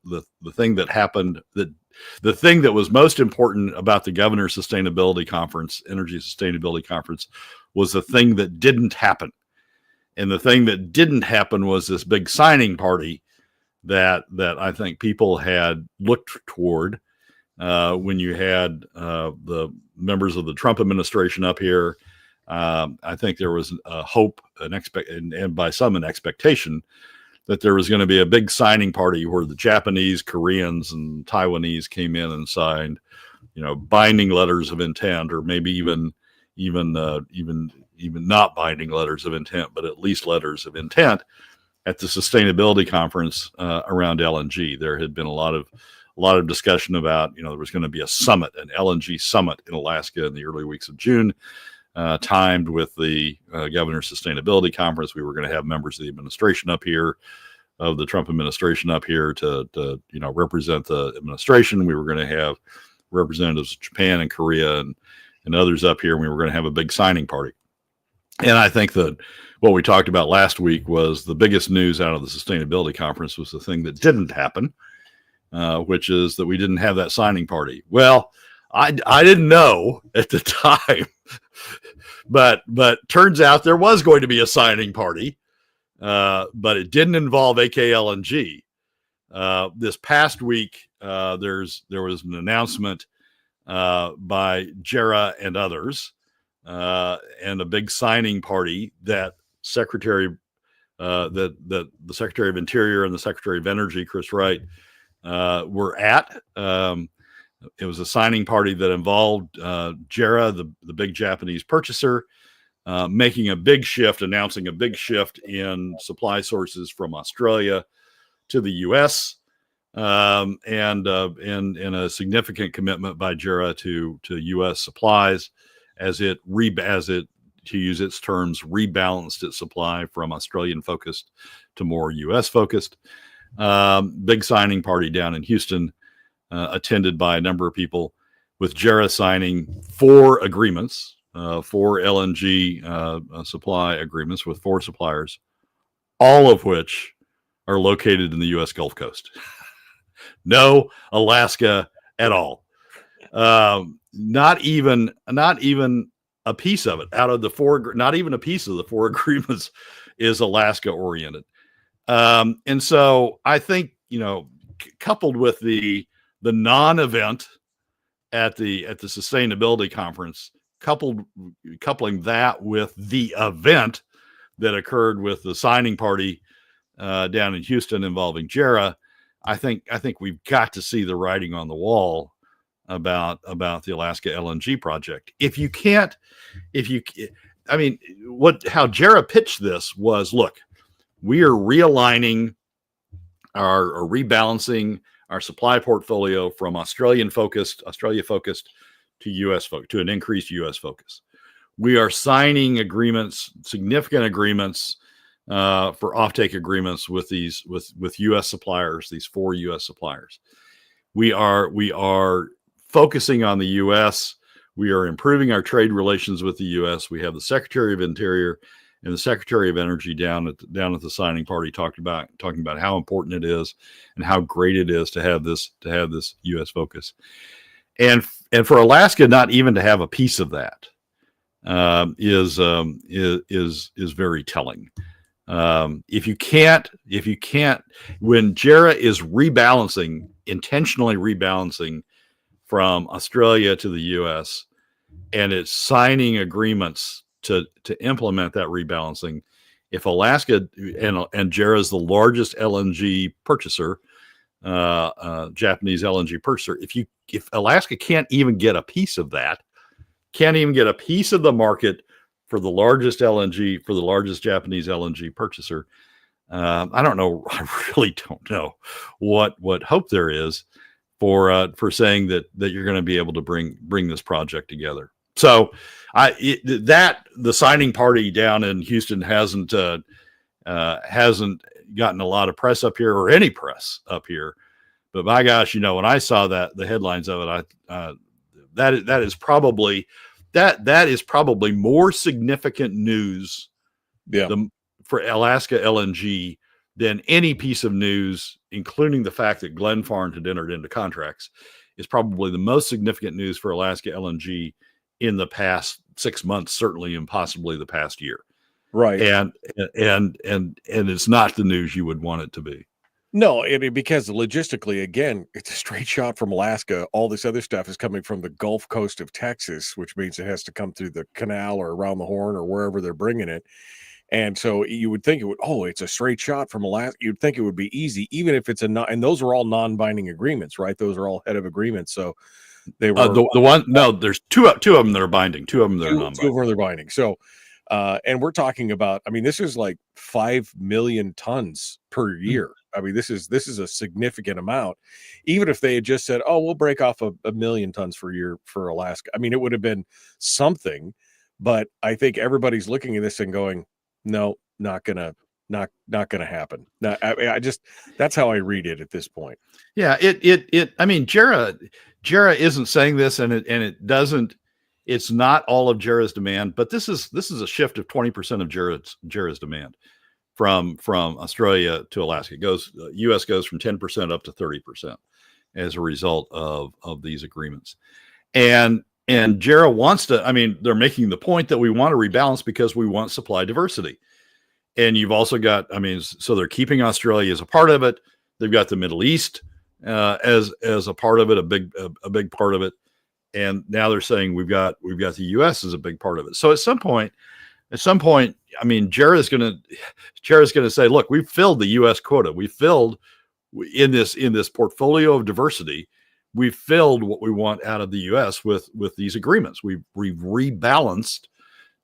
happened, the thing that was most important about the Governor's Sustainability Conference, Energy Sustainability Conference, was the thing that didn't happen. And the thing that didn't happen was this big signing party that I think people had looked toward when you had the members of the Trump administration up here. I think there was a hope, and by some an expectation, that there was going to be a big signing party where the Japanese, Koreans, and Taiwanese came in and signed, binding letters of intent, or maybe even not binding letters of intent, but at least letters of intent at the sustainability conference around LNG. There had been a lot of discussion about, there was going to be a summit, an LNG summit in Alaska in the early weeks of June, timed with the Governor's Sustainability Conference. We were going to have members of the administration up here, of the Trump administration up here to represent the administration. We were going to have representatives of Japan and Korea and others up here, and we were going to have a big signing party. And I think that what we talked about last week was the biggest news out of the Sustainability Conference was the thing that didn't happen, which is that we didn't have that signing party. Well, I didn't know at the time, but turns out there was going to be a signing party, but it didn't involve AKLNG. This past week, there was an announcement by JERA and others, and a big signing party that the Secretary of Interior and the Secretary of Energy, Chris Wright, were at. It was a signing party that involved JERA, the big Japanese purchaser, making a big shift, announcing a big shift in supply sources from Australia to the U.S., and a significant commitment by JERA to U.S. supplies as it, to use its terms, rebalanced its supply from Australian focused to more U.S. focused. Big signing party down in Houston, attended by a number of people, with JERA signing 4 agreements, 4 LNG supply agreements with 4 suppliers, all of which are located in the U.S. Gulf Coast. No Alaska at all. Not even a piece of it out of the 4. Not even a piece of the 4 agreements is Alaska oriented. And so I think, coupled with the non-event at the sustainability conference, coupling that with the event that occurred with the signing party down in Houston involving JERA, I think we've got to see the writing on the wall about the Alaska LNG project. How JERA pitched this was, look, we are realigning or rebalancing our supply portfolio from Australia focused to U.S. focused, to an increased U.S. focus. We are signing agreements, significant agreements, for offtake agreements with U.S. suppliers, these 4 U.S. suppliers. We are focusing on the U.S. We are improving our trade relations with the U.S. We have the Secretary of Interior and the Secretary of Energy down at the signing party talking about how important it is and how great it is to have this U.S. focus, and for Alaska not even to have a piece of that is very telling. If you can't, when JERA is intentionally rebalancing from Australia to the U.S. and it's signing agreements to implement that rebalancing, if Alaska and JERA is the largest LNG purchaser Japanese LNG purchaser. If Alaska can't even get a piece of that, can't even get a piece of the market for the largest LNG, for the largest Japanese LNG purchaser, I don't know. I really don't know what hope there is for saying that you're going to be able to bring this project together. So the signing party down in Houston hasn't gotten a lot of press up here, or any press up here. But my gosh, when I saw the headlines of it, that is probably more significant news for Alaska LNG than any piece of news, including the fact that Glenfarne had entered into contracts, is probably the most significant news for Alaska LNG in the past 6 months, certainly, and possibly the past year. Right. And it's not the news you would want it to be. No, because logistically, again, it's a straight shot from Alaska. All this other stuff is coming from the Gulf Coast of Texas, which means it has to come through the canal or around the Horn or wherever they're bringing it. And so you would think it's a straight shot from Alaska. You'd think it would be easy, even if it's and those are all non-binding agreements, right? Those are all head of agreements. So they were there's two of them that are binding, two of them that are non-binding. 2 of them are binding. So, and we're talking about, this is like 5 million tons per year. This is a significant amount. Even if they had just said, "Oh, we'll break off a million tons per year for Alaska," it would have been something. But I think everybody's looking at this and going, "No, not gonna happen." Now, that's how I read it at this point. Yeah, JERA isn't saying this, and it doesn't. It's not all of JERA's demand, but this is a shift of 20% of JERA's demand from Australia to Alaska. U.S. goes from 10% up to 30% as a result of these agreements. And JERA wants to, they're making the point that we want to rebalance because we want supply diversity. And you've also got, so they're keeping Australia as a part of it. They've got the Middle East as a part of it, a big part of it. And now they're saying we've got the U.S. as a big part of it. So at some point, JERA is going to say, look, we've filled the U.S. quota. We filled in this portfolio of diversity. We've filled what we want out of the U.S. with these agreements. We've rebalanced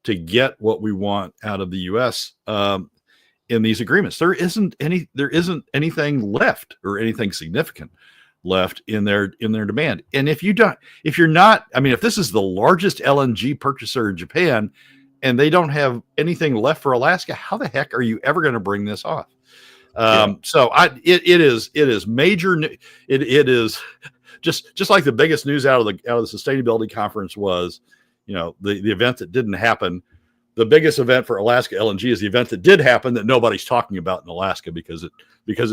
to get what we want out of the U.S. In these agreements. There isn't anything left, or anything significant left in their demand. And if this is the largest LNG purchaser in Japan, and they don't have anything left for Alaska, how the heck are you ever going to bring this off? So it is major. It is just like the biggest news out of the sustainability conference was, the event that didn't happen. The biggest event for Alaska LNG is the event that did happen that nobody's talking about in Alaska because it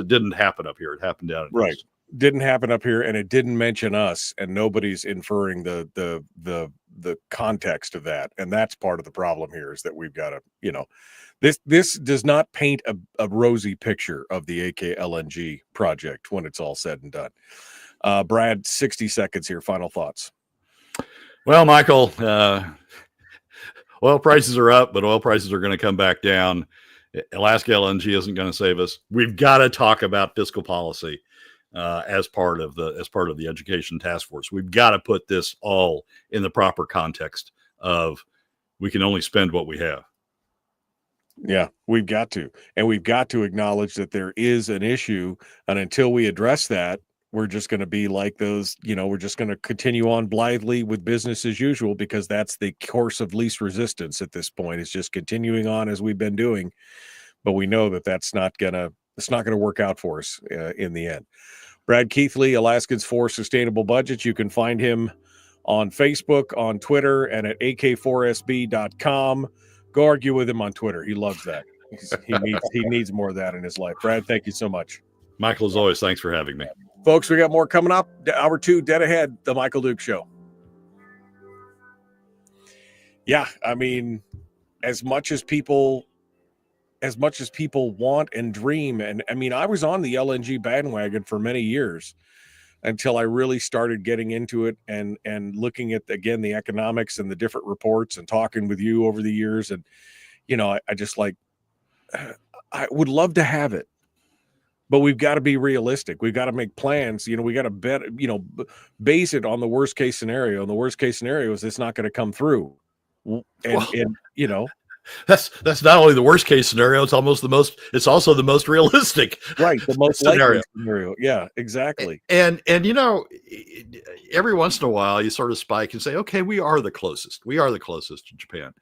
didn't happen up here. It happened down in right. East. Didn't happen up here, and it didn't mention us, and nobody's inferring the context of that. And that's part of the problem here, is that we've got to, this does not paint a rosy picture of the AKLNG project when it's all said and done. Brad, 60 seconds here. Final thoughts. Well, Michael, oil prices are up, but oil prices are going to come back down. Alaska LNG isn't going to save us. We've got to talk about fiscal policy as part of the education task force. We've got to put this all in the proper context of we can only spend what we have. Yeah, we've got to. And we've got to acknowledge that there is an issue. And until we address that, we're just going to be like those, we're just going to continue on blithely with business as usual, because that's the course of least resistance at this point. It's just continuing on as we've been doing. But we know that it's not going to work out for us in the end. Brad Keithley, Alaskans for Sustainable Budgets. You can find him on Facebook, on Twitter, and at ak4sb.com. Go argue with him on Twitter. He loves that. He needs more of that in his life. Brad, thank you so much. Michael, as always, thanks for having me. Folks, we got more coming up. Hour 2, dead ahead, The Michael Duke Show. Yeah, as much as people want and dream, and I was on the LNG bandwagon for many years until I really started getting into it and looking at, again, the economics and the different reports and talking with you over the years. And, I just I would love to have it. but we've got to be realistic. We've got to make plans. We got to base it on the worst case scenario. And the worst case scenario is it's not going to come through. And that's not only the worst case scenario, it's also the most realistic, right? The most likely scenario. Yeah, exactly. And every once in a while you sort of spike and say, okay, we are the closest to Japan.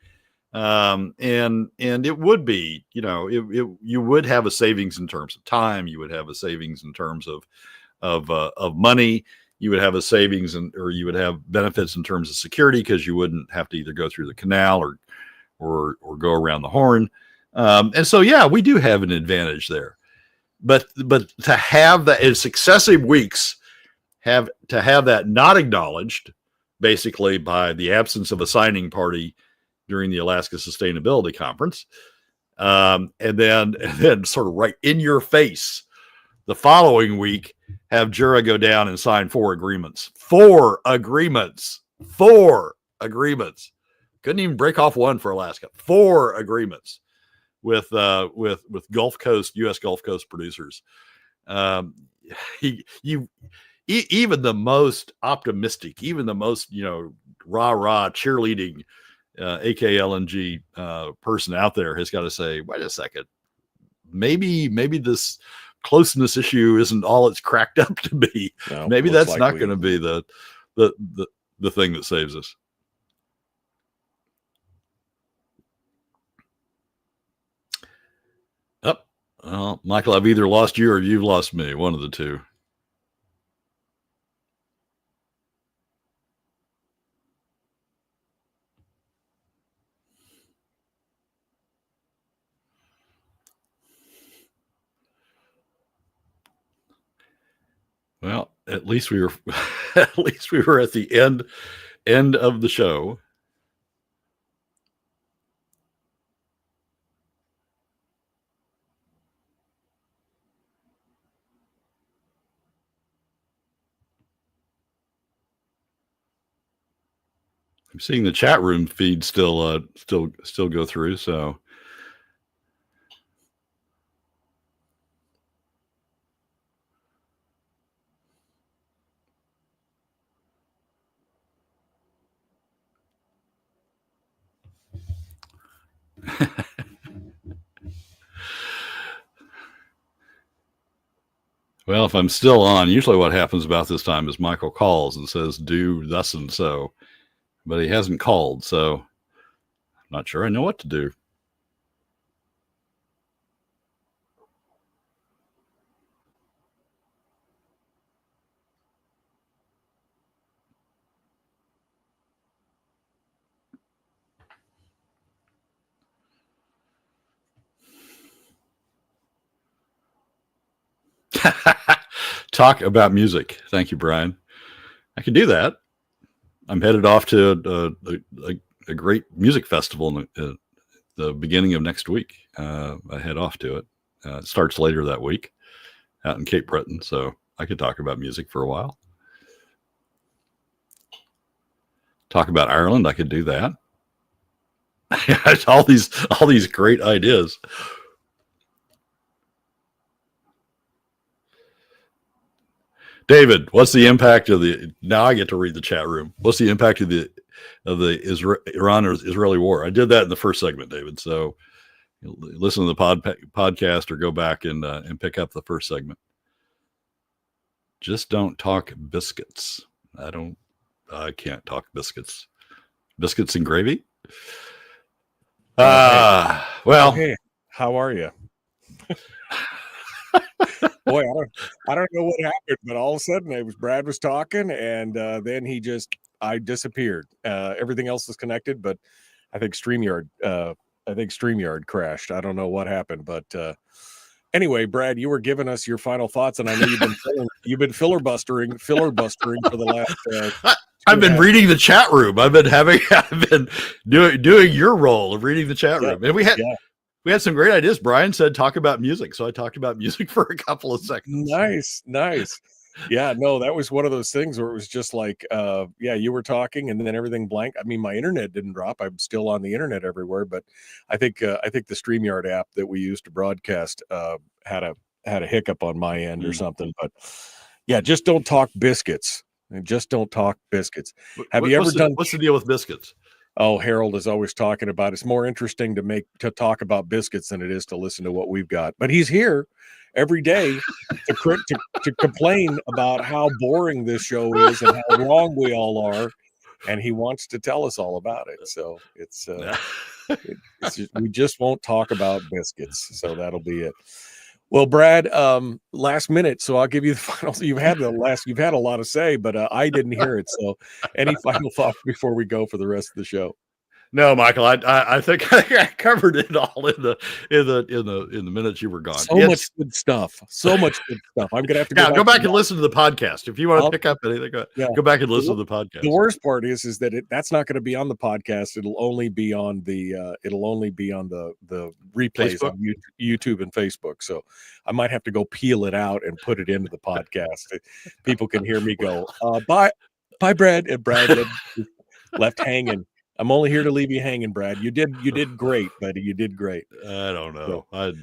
And it would be, you would have a savings in terms of time. You would have a savings in terms of money. You would have a savings or you would have benefits in terms of security, because you wouldn't have to either go through the canal or go around the horn. And so, yeah, we do have an advantage there, but to have that in successive weeks, have that not acknowledged basically by the absence of a signing party during the Alaska Sustainability Conference. And then sort of right in your face the following week, have JERA go down and sign 4 agreements. 4 agreements. Couldn't even break off one for Alaska. 4 agreements with Gulf Coast, U.S. Gulf Coast producers. Even the most optimistic, even the most rah cheerleading AKLNG person out there has got to say, wait a second, maybe this closeness issue isn't all it's cracked up to be. No, maybe that's not going to be the thing that saves us. Well, Michael, I've either lost you or you've lost me. One of the two. Well, at least we were at the end of the show. I'm seeing the chat room feed still go through, so well, if I'm still on, usually what happens about this time is Michael calls and says, do thus and so, but he hasn't called, so I'm not sure I know what to do. Talk about music. Thank you, Brian. I can do that. I'm headed off to a great music festival in the beginning of next week. I head off to it. It starts later that week out in Cape Breton, so I could talk about music for a while. Talk about Ireland. I could do that. all these great ideas. David, what's the impact of now I get to read the chat room. What's the impact of the Iran-Israeli war? I did that in the first segment, David. So listen to the podcast or go back and pick up the first segment. Just don't talk biscuits. I can't talk biscuits. Biscuits and gravy? Well. Hey, how are you? Boy, I don't know what happened, but all of a sudden Brad was talking, and then I disappeared. Everything else is connected, but I think StreamYard crashed. I don't know what happened, but anyway, Brad, you were giving us your final thoughts, and I know you've been filibustering for the last. I've been reading the chat room. I've been doing your role of reading the chat room, and we had some great ideas. Brian said, talk about music. So I talked about music for a couple of seconds. Nice. Yeah, no, that was one of those things where it was just like, you were talking and then everything blank. I mean, my internet didn't drop. I'm still on the internet everywhere, but I think the StreamYard app that we use to broadcast had a hiccup on my end or something. But yeah, just don't talk biscuits. And just don't talk biscuits. Have you ever done? What's the deal with biscuits? Oh, Harold is always talking about it's more interesting to talk about biscuits than it is to listen to what we've got. But he's here every day to complain about how boring this show is and how wrong we all are, and he wants to tell us all about it. So it's we just won't talk about biscuits. So that'll be it. Well, Brad, last minute, so I'll give you the final. You've had a lot to say, but I didn't hear it. So, any final thoughts before we go for the rest of the show? No, Michael, I think I covered it all in the minutes you were gone. So much good stuff. I'm gonna have to go back and listen to the podcast if you want to pick up anything. Go back and listen to the podcast. The worst part is that that's not going to be on the podcast. It'll only be on the replays Facebook? on YouTube and Facebook. So I might have to go peel it out and put it into the podcast. People can hear me go, bye, Brad, and Brad left hanging. I'm only here to leave you hanging, Brad. You did great, buddy. You did great. I don't know. I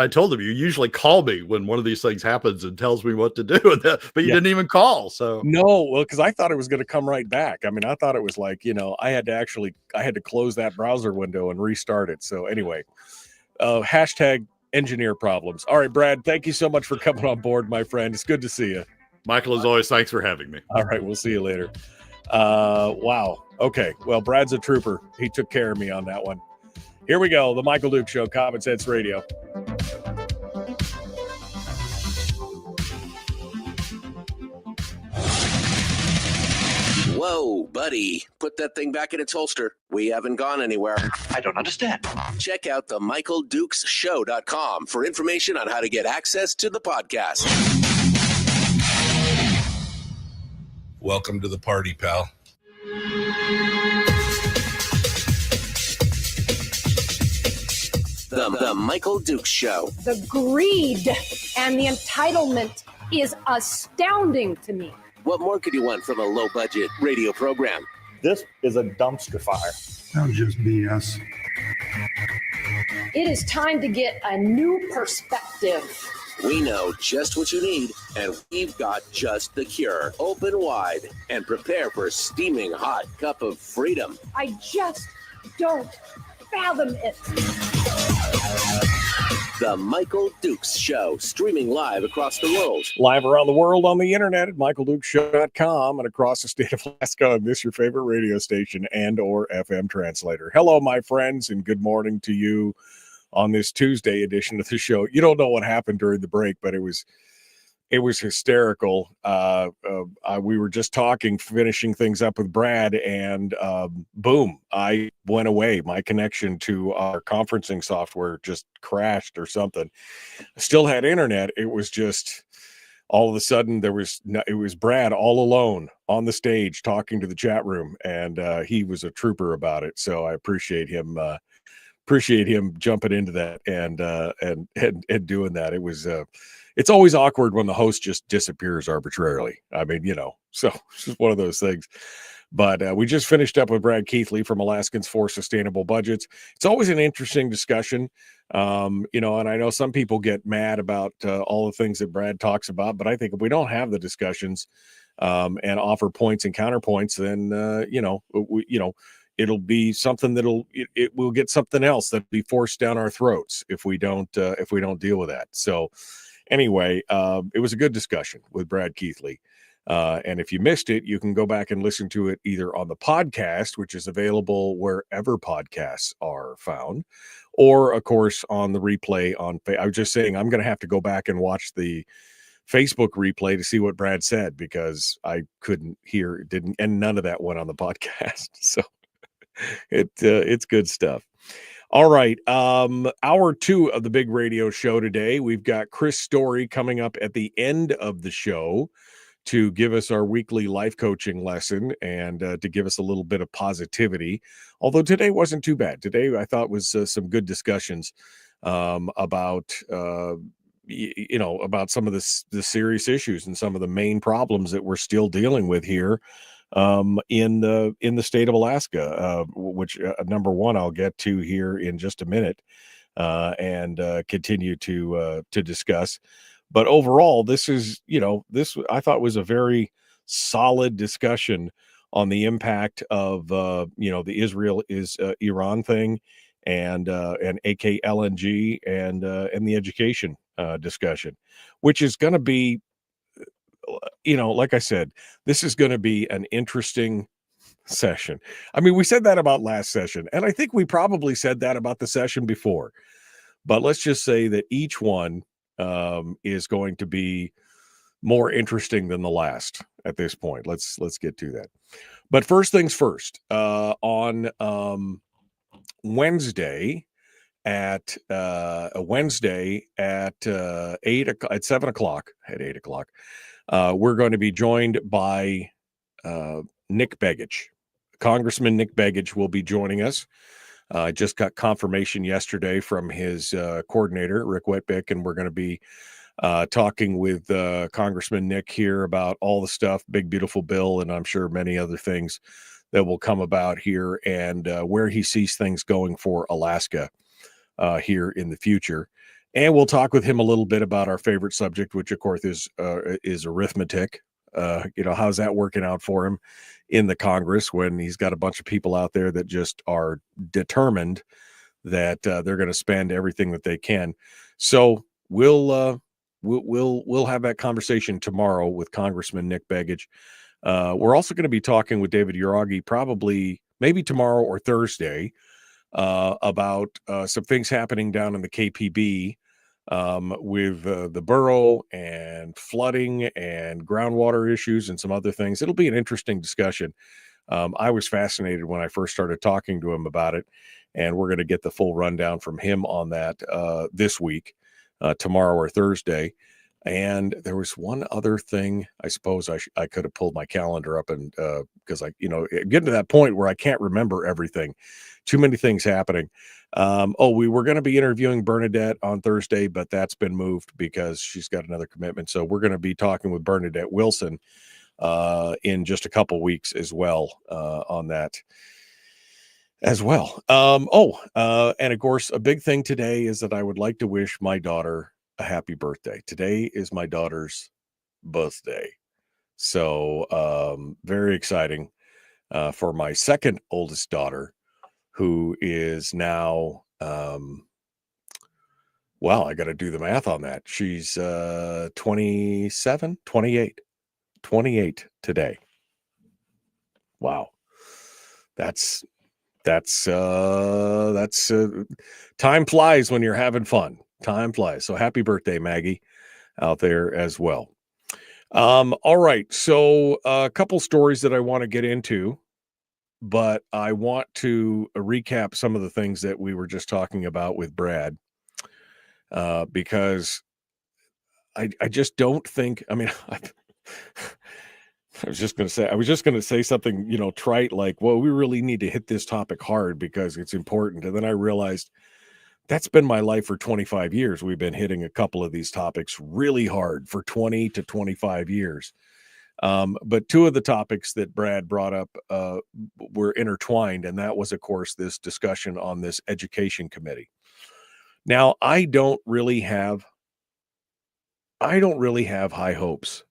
told him you usually call me when one of these things happens and tells me what to do, but you didn't even call. So no, well, because I thought it was going to come right back. I mean, I thought it was like, I had to close that browser window and restart it. So anyway, hashtag engineer problems. All right, Brad, thank you so much for coming on board, my friend. It's good to see you. Michael, as always, thanks for having me. All right, we'll see you later. Wow. Okay. Well, Brad's a trooper. He took care of me on that one. Here we go. The Michael Duke Show, Common Sense Radio. Whoa, buddy. Put that thing back in its holster. We haven't gone anywhere. I don't understand. Check out the MichaelDukesShow.com for information on how to get access to the podcast. Welcome to the party, pal. The Michael Dukes Show. The greed and the entitlement is astounding to me. What more could you want from a low-budget radio program? This is a dumpster fire. That was just BS. It is time to get a new perspective. We know just what you need, and we've got just the cure. Open wide and prepare for a steaming hot cup of freedom. I just don't fathom it. The Michael Dukes Show, streaming live across the world. Live around the world on the internet at michaeldukeshow.com and across the state of Alaska on this your favorite radio station and or FM translator. Hello, my friends, and good morning to you on this Tuesday edition of the show. You don't know what happened during the break, but it was hysterical. We were just finishing things up with Brad, and boom, I went away. My connection to our conferencing software just crashed or something. I still had internet. It was just all of a sudden it was Brad all alone on the stage talking to the chat room, and he was a trooper about it. So I appreciate him jumping into that and doing that. It was it's always awkward when the host just disappears arbitrarily. I mean, so it's just one of those things. But we just finished up with Brad Keithley from Alaskans for Sustainable Budgets. It's always an interesting discussion, and I know some people get mad about all the things that Brad talks about, but I think if we don't have the discussions and offer points and counterpoints, then it'll be something it will get something else that'll be forced down our throats if we don't deal with that. So anyway, it was a good discussion with Brad Keithley. And if you missed it, you can go back and listen to it either on the podcast, which is available wherever podcasts are found, or of course on the replay I was just saying, I'm going to have to go back and watch the Facebook replay to see what Brad said, because I couldn't hear, and none of that went on the podcast. So it's good stuff. All right. Hour 2 of the big radio show today. We've got Chris Story coming up at the end of the show to give us our weekly life coaching lesson and to give us a little bit of positivity. Although today wasn't too bad. Today I thought was some good discussions about about some of the serious issues and some of the main problems that we're still dealing with here in the state of Alaska, which number one I'll get to here in just a minute. and continue to discuss. But overall, this is, this I thought was a very solid discussion on the impact of, the Israel is Iran thing and AKLNG and the education discussion, which is going to be, like I said, this is going to be an interesting session. I mean, we said that about last session, and I think we probably said that about the session before. But let's just say that each one is going to be more interesting than the last at this point. Let's get to that. But first things first, on Wednesday at 7 o'clock at 8 o'clock, we're going to be joined by Nick Begich. Congressman Nick Begich will be joining us. I just got confirmation yesterday from his coordinator, Rick Wetbick, and we're going to be talking with Congressman Nick here about all the stuff, big, beautiful bill, and I'm sure many other things that will come about here and where he sees things going for Alaska here in the future. And we'll talk with him a little bit about our favorite subject, which, of course, is arithmetic. How's that working out for him in the Congress when he's got a bunch of people out there that just are determined that they're going to spend everything that they can. So we'll have that conversation tomorrow with Congressman Nick Begich. We're also going to be talking with David Uragi maybe tomorrow or Thursday about some things happening down in the KPB with the borough and flooding and groundwater issues and some other things. It'll be an interesting discussion. I was fascinated when I first started talking to him about it, and we're going to get the full rundown from him on that this week, tomorrow or Thursday. And there was one other thing. I suppose I could have pulled my calendar up and because getting to that point where I can't remember everything. Too many things happening. We were going to be interviewing Bernadette on Thursday, but that's been moved because she's got another commitment. So we're going to be talking with Bernadette Wilson in just a couple weeks as well on that as well. And of course, a big thing today is that I would like to wish my daughter a happy birthday. Today is my daughter's birthday. So very exciting for my second oldest daughter, who is now, I got to do the math on that. She's 28 today. Wow. That's time flies when you're having fun. Time flies. So happy birthday, Maggie, out there as well. All right. So a couple stories that I want to get into, but I want to recap some of the things that we were just talking about with Brad, because I just don't think, I was just going to say something, trite, like, well, we really need to hit this topic hard because it's important. And then I realized that's been my life for 25 years. We've been hitting a couple of these topics really hard for 20 to 25 years. But two of the topics that Brad brought up were intertwined, and that was, of course, this discussion on this education committee. Now, I don't really have high hopes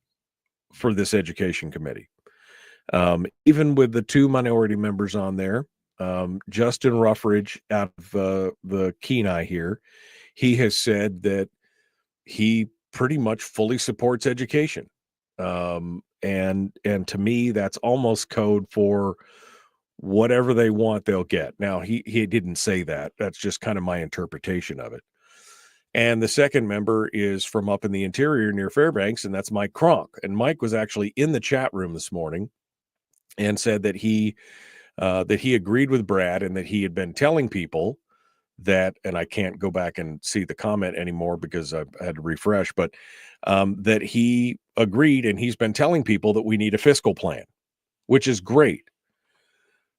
for this education committee. Even with the two minority members on there, Justin Ruffridge out of the Kenai here, he has said that he pretty much fully supports education. And to me, that's almost code for whatever they want, they'll get. Now, he didn't say that. That's just kind of my interpretation of it. And the second member is from up in the interior near Fairbanks, and that's Mike Kronk. And Mike was actually in the chat room this morning and said that he agreed with Brad and that he had been telling people that, and I can't go back and see the comment anymore because I had to refresh, but that he agreed and he's been telling people that we need a fiscal plan, which is great.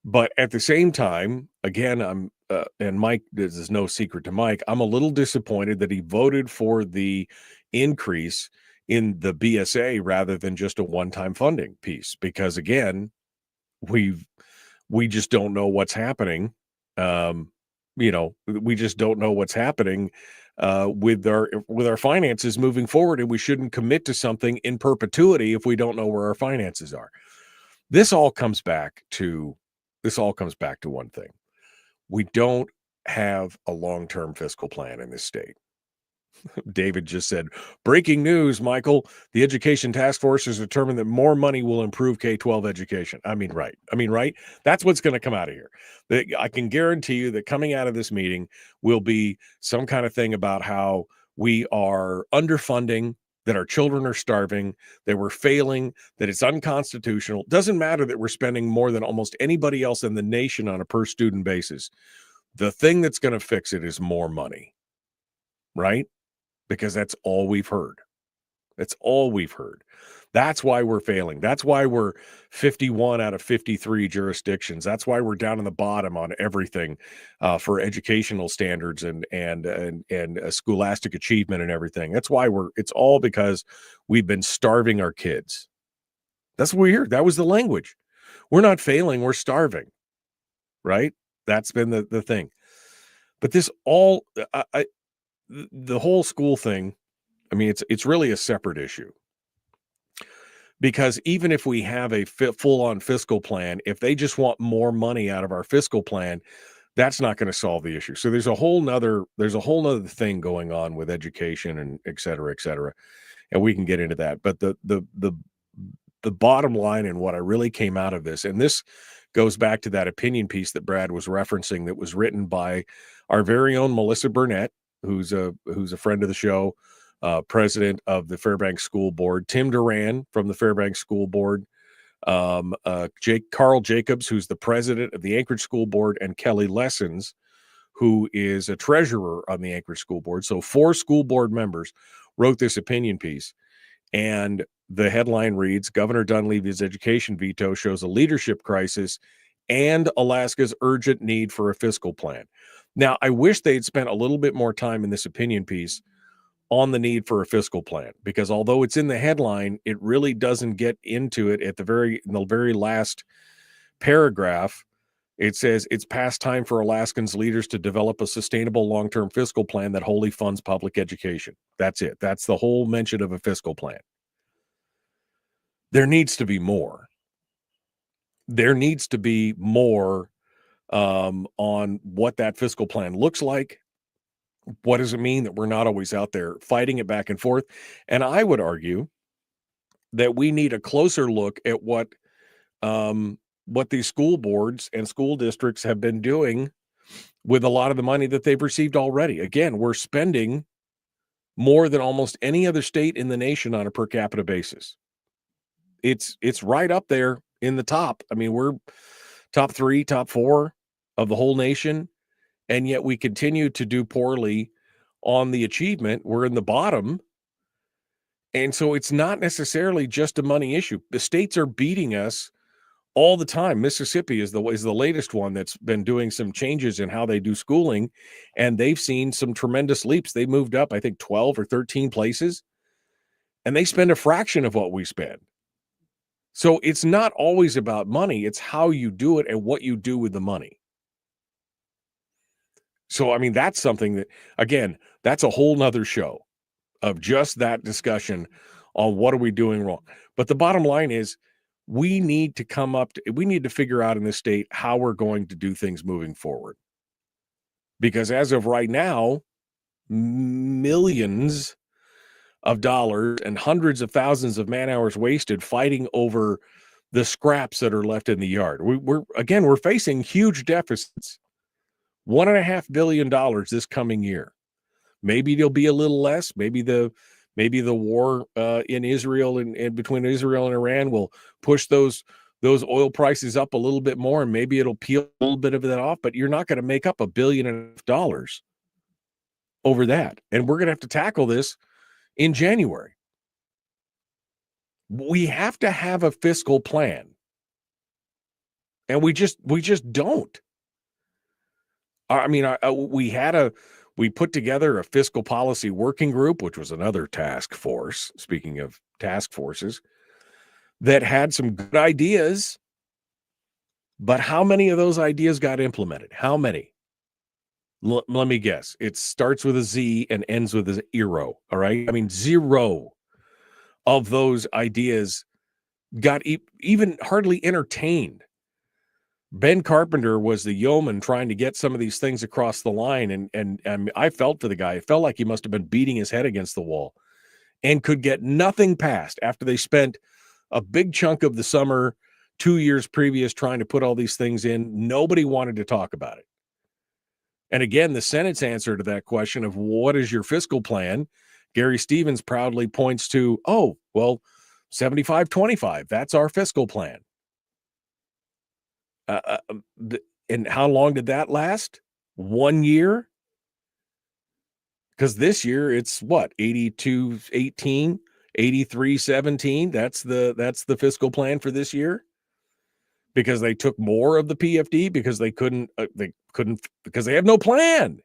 But at the same time, again, and Mike, this is no secret to Mike, I'm a little disappointed that he voted for the increase in the BSA rather than just a one-time funding piece, because again, we just don't know what's happening we just don't know what's happening with our finances moving forward, and we shouldn't commit to something in perpetuity if we don't know where our finances are. This all comes back to one thing. We don't have a long-term fiscal plan in this state. David just said, breaking news, Michael, the Education Task Force has determined that more money will improve K-12 education. Right. That's what's going to come out of here. I can guarantee you that coming out of this meeting will be some kind of thing about how we are underfunding, that our children are starving, that we're failing, that it's unconstitutional. Doesn't matter that we're spending more than almost anybody else in the nation on a per student basis. The thing that's going to fix it is more money, right? Because that's all we've heard. That's why we're failing. That's why we're 51 out of 53 jurisdictions. That's why we're down in the bottom on everything for educational standards and scholastic achievement and everything. That's why it's all because we've been starving our kids. That's what we hear. That was the language. We're not failing, we're starving. Right? That's been the thing. But this all the whole school thing, it's really a separate issue. Because even if we have a full-on fiscal plan, if they just want more money out of our fiscal plan, that's not going to solve the issue. So there's a whole nother thing going on with education and et cetera, and we can get into that. But the bottom line and what I really came out of this, and this goes back to that opinion piece that Brad was referencing that was written by our very own Melissa Burnett, who's a friend of the show, president of the Fairbanks School Board, Tim Duran from the Fairbanks School Board, Carl Jacobs, who's the president of the Anchorage School Board, and Kelly Lessons, who is a treasurer on the Anchorage School Board. So 4 school board members wrote this opinion piece. And the headline reads, Governor Dunleavy's education veto shows a leadership crisis and Alaska's urgent need for a fiscal plan. Now, I wish they'd spent a little bit more time in this opinion piece on the need for a fiscal plan, because although it's in the headline, it really doesn't get into it in the very last paragraph. It says it's past time for Alaskans leaders to develop a sustainable long-term fiscal plan that wholly funds public education. That's it. That's the whole mention of a fiscal plan. There needs to be more. There needs to be more on what that fiscal plan looks like. What does it mean that we're not always out there fighting it back and forth? And I would argue that we need a closer look at what these school boards and school districts have been doing with a lot of the money that they've received already. Again, we're spending more than almost any other state in the nation on a per capita basis. It's right up there in the top. We're top 3, top 4 of the whole nation, and yet we continue to do poorly on the achievement. We're in the bottom. And so it's not necessarily just a money issue. The states are beating us all the time. Mississippi is the latest one that's been doing some changes in how they do schooling, and they've seen some tremendous leaps. They moved up, I think, 12 or 13 places, and they spend a fraction of what we spend. So it's not always about money. It's how you do it and what you do with the money. So, that's something that, again, that's a whole nother show of just that discussion on what are we doing wrong. But the bottom line is we need to figure out in this state how we're going to do things moving forward. Because as of right now, millions of dollars and hundreds of thousands of man hours wasted fighting over the scraps that are left in the yard. We're facing huge deficits. $1.5 billion this coming year. Maybe it'll be a little less. Maybe the war in Israel and between Israel and Iran will push those oil prices up a little bit more, and maybe it'll peel a little bit of that off. But you're not going to make up $1.5 billion over that, and we're going to have to tackle this in January. We have to have a fiscal plan, and we just don't. We put together a fiscal policy working group, which was another task force, speaking of task forces, that had some good ideas, but how many of those ideas got implemented? How many? Let me guess. It starts with a Z and ends with a zero. All right. I mean, zero of those ideas got even hardly entertained. Ben Carpenter was the yeoman trying to get some of these things across the line. And I felt for the guy. It felt like he must have been beating his head against the wall and could get nothing passed after they spent a big chunk of the summer 2 years previous trying to put all these things in. Nobody wanted to talk about it. And again, the Senate's answer to that question of what is your fiscal plan, Gary Stevens proudly points to, 75-25. That's our fiscal plan. And how long did that last? 1 year? Because this year it's what, 82-18, 83-17. That's the fiscal plan for this year. Because they took more of the PFD because they couldn't because they have no plan.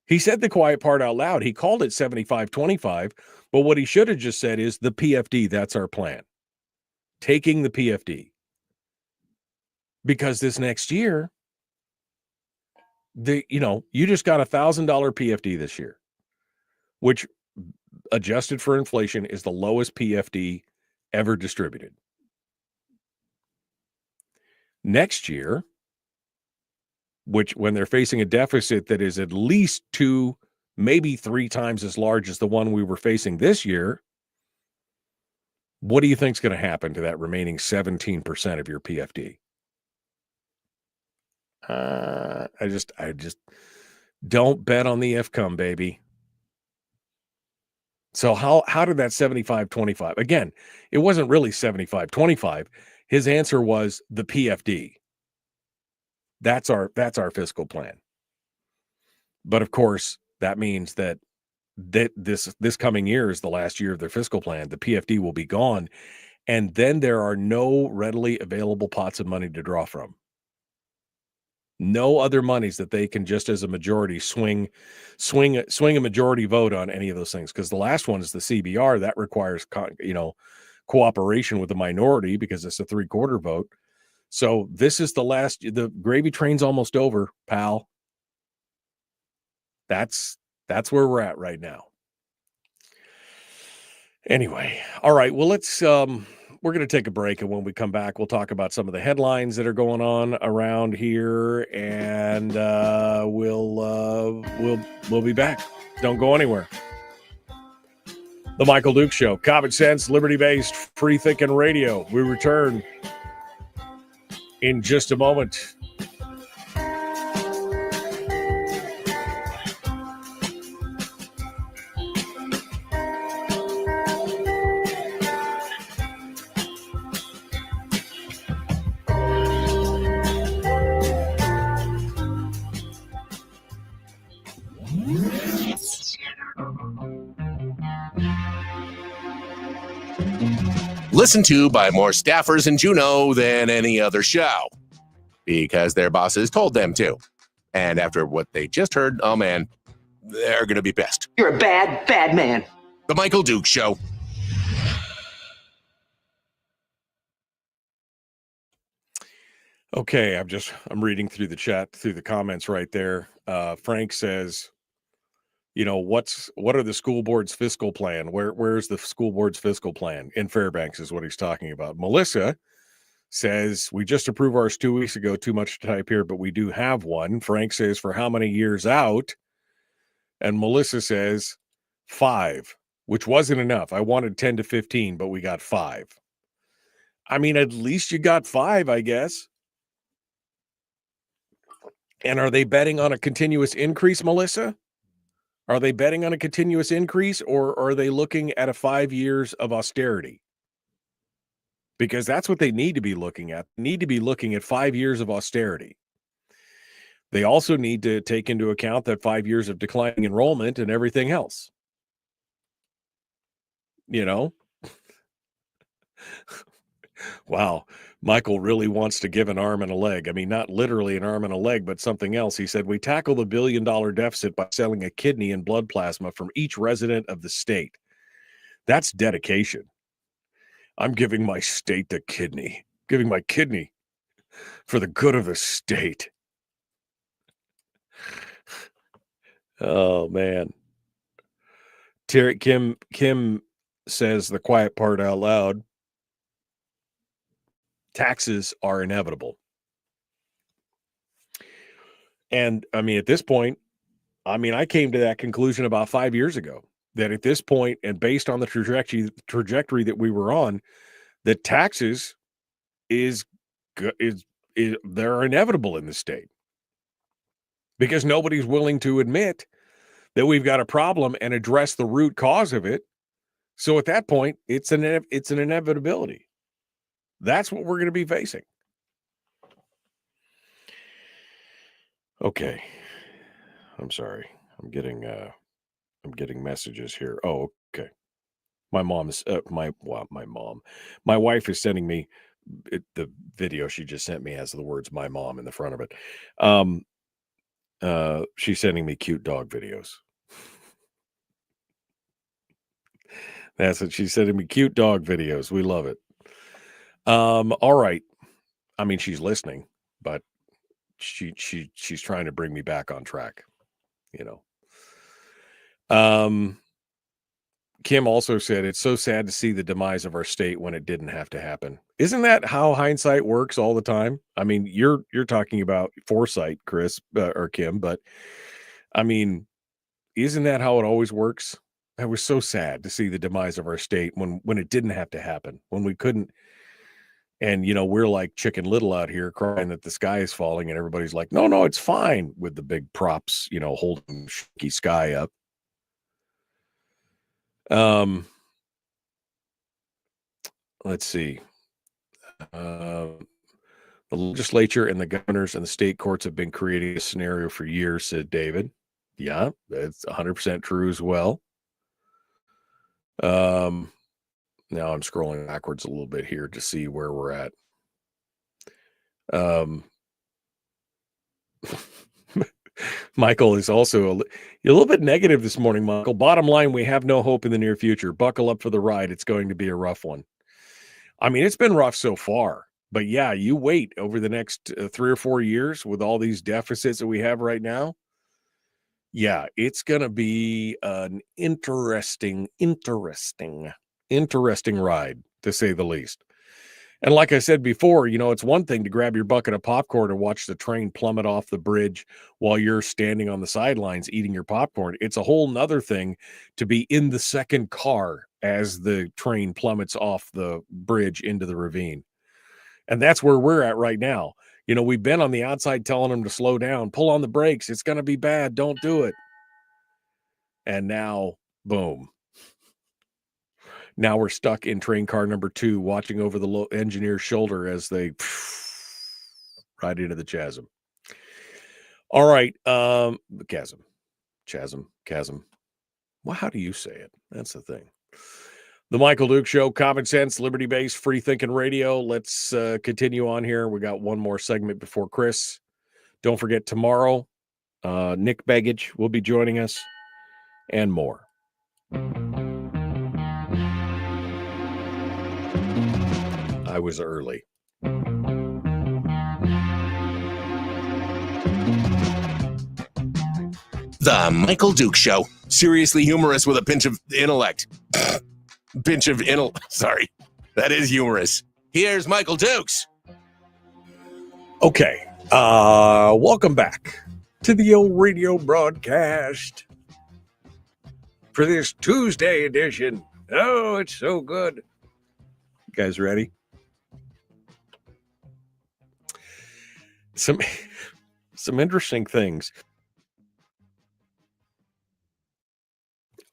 He said the quiet part out loud. He called it 75-25, but what he should have just said is the PFD, that's our plan. Taking the PFD. Because this next year, you just got $1,000 PFD this year, which adjusted for inflation is the lowest PFD ever distributed. Next year, which when they're facing a deficit that is at least 2, maybe 3 times as large as the one we were facing this year, what do you think is going to happen to that remaining 17% of your PFD? I just don't bet on the FCOM, baby. So how did that 75-25? Again, it wasn't really 75-25. His answer was the PFD. That's our fiscal plan. But of course, that means that this coming year is the last year of their fiscal plan. The PFD will be gone, and then there are no readily available pots of money to draw from. No other monies that they can just as a majority swing a majority vote on any of those things. Because the last one is the CBR that requires cooperation with the minority because it's a 3/4 vote. So this is the last. The gravy train's almost over, pal. That's where we're at right now. Anyway, all right. Well, we're going to take a break, and when we come back, we'll talk about some of the headlines that are going on around here, and we'll be back. Don't go anywhere. The Michael Duke Show, common sense, liberty-based, free-thinking radio. We return in just a moment. Listened to by more staffers in Juneau than any other show because their bosses told them to. And after what they just heard, oh man, they're going to be pissed. You're a bad, bad man. The Michael Duke Show. Okay, I'm reading through the chat, through the comments right there. Frank says, what are the school board's fiscal plan? Where's the school board's fiscal plan? In Fairbanks is what he's talking about. Melissa says, we just approved ours 2 weeks ago. Too much to type here, but we do have one. Frank says, for how many years out? And Melissa says 5, which wasn't enough. I wanted 10 to 15, but we got 5. I mean, at least you got 5, I guess. And are they betting on a continuous increase, Melissa? Are they betting on a continuous increase, or are they looking at a 5 years of austerity? Because that's what they need to be looking at. They need to be looking at 5 years of austerity. They also need to take into account that 5 years of declining enrollment and everything else. Wow. Michael really wants to give an arm and a leg. I mean, not literally an arm and a leg, but something else. He said, we tackle the $1 billion deficit by selling a kidney and blood plasma from each resident of the state. That's dedication. I'm giving my state the kidney, giving my kidney for the good of the state. Oh man. Kim says the quiet part out loud. Taxes are inevitable. And I mean, at this point, I came to that conclusion about 5 years ago, that at this point, and based on the trajectory that we were on, that taxes they're inevitable in the state, because nobody's willing to admit that we've got a problem and address the root cause of it. So at that point, it's an inevitability. That's what we're going to be facing. Okay. I'm sorry. I'm getting messages here. Oh, okay. My wife is sending me the video she just sent me has the words "my mom" in the front of it. She's sending me cute dog videos. That's what she's sending me, cute dog videos. We love it. All right. I mean, she's listening, but she's trying to bring me back on track, Kim also said, it's so sad to see the demise of our state when it didn't have to happen. Isn't that how hindsight works all the time? I mean, you're talking about foresight, Chris, or Kim, but I mean, isn't that how it always works? It was so sad to see the demise of our state when it didn't have to happen, when we couldn't. And, we're like Chicken Little out here crying that the sky is falling, and everybody's like, no, it's fine, with the big props, holding shaky sky up. Let's see. The legislature and the governors and the state courts have been creating a scenario for years, said David. Yeah, that's 100% true as well. Now I'm scrolling backwards a little bit here to see where we're at. Michael is also a little bit negative this morning, Michael. Bottom line, we have no hope in the near future. Buckle up for the ride. It's going to be a rough one. I mean, it's been rough so far, but yeah, you wait over the next 3 or 4 years with all these deficits that we have right now. Yeah, it's going to be an interesting ride, to say the least. And like I said before, it's one thing to grab your bucket of popcorn and watch the train plummet off the bridge while you're standing on the sidelines eating your popcorn. It's a whole nother thing to be in the second car as the train plummets off the bridge into the ravine. And that's where we're at right now. We've been on the outside telling them to slow down, pull on the brakes. It's going to be bad. Don't do it. And now, boom. Now we're stuck in train car number 2, watching over the engineer's shoulder as they ride into the chasm. All right. Chasm. Well, how do you say it? That's the thing. The Michael Duke Show, common sense, liberty-based, free-thinking radio. Let's continue on here. We got one more segment before Chris. Don't forget, tomorrow, Nick Begich will be joining us, and more. I was early. The Michael Duke Show. Seriously humorous with a pinch of intellect. Sorry. That is humorous. Here's Michael Dukes. Okay. Welcome back to the old radio broadcast for this Tuesday edition. Oh, it's so good. You guys ready? Some interesting things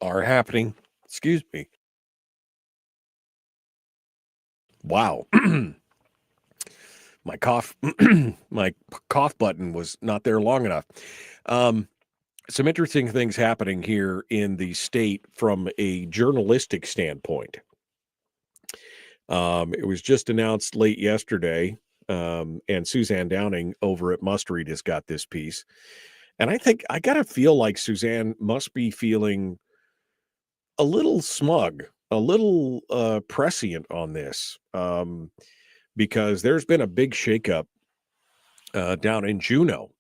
are happening. Excuse me. Wow. My cough button was not there long enough. Some interesting things happening here in the state from a journalistic standpoint. It was just announced late yesterday, and Suzanne Downing over at Must Read has got this piece. And I gotta feel like Suzanne must be feeling a little smug, a little prescient on this, because there's been a big shakeup down in Juneau.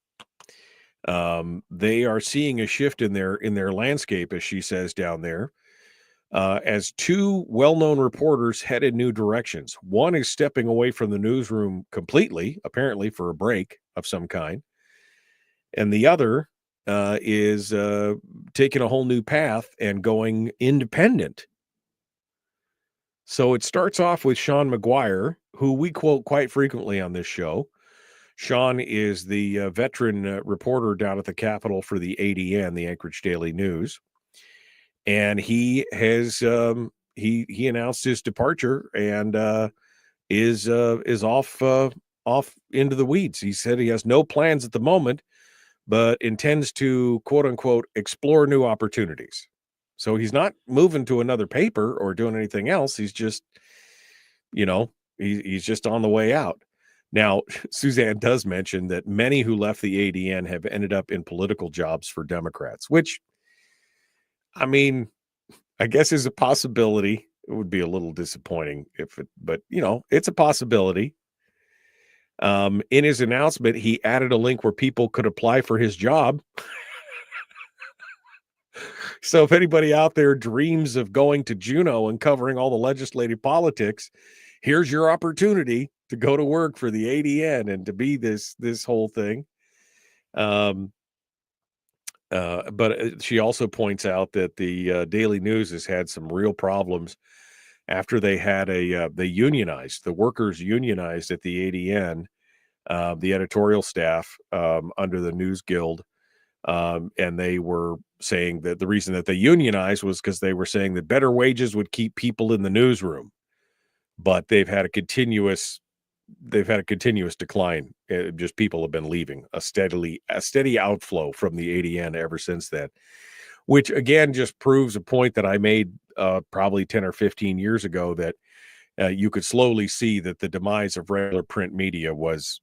They are seeing a shift in their landscape, as she says down there, as two well-known reporters head in new directions. One is stepping away from the newsroom completely, apparently for a break of some kind, and the other is taking a whole new path and going independent. So it starts off with Sean McGuire, who we quote quite frequently on this show. Sean is the veteran reporter down at the Capitol for the ADN, the Anchorage Daily News, and he has he announced his departure and is off into the weeds. He said he has no plans at the moment, but intends to, quote unquote, explore new opportunities. So he's not moving to another paper or doing anything else. He's just, he's just on the way out. Now, Suzanne does mention that many who left the ADN have ended up in political jobs for Democrats, which, I mean, I guess is a possibility. It would be a little disappointing but it's a possibility. In his announcement, he added a link where people could apply for his job. So if anybody out there dreams of going to Juneau and covering all the legislative politics, here's your opportunity to go to work for the ADN and to be this whole thing. But she also points out that the Daily News has had some real problems after they had they unionized, the workers unionized at the ADN, the editorial staff under the News Guild. And they were saying that the reason that they unionized was because they were saying that better wages would keep people in the newsroom. But they've had a continuous decline. Just people have been leaving, a steady outflow from the ADN ever since then, which again just proves a point that I made probably 10 or 15 years ago, that you could slowly see that the demise of regular print media was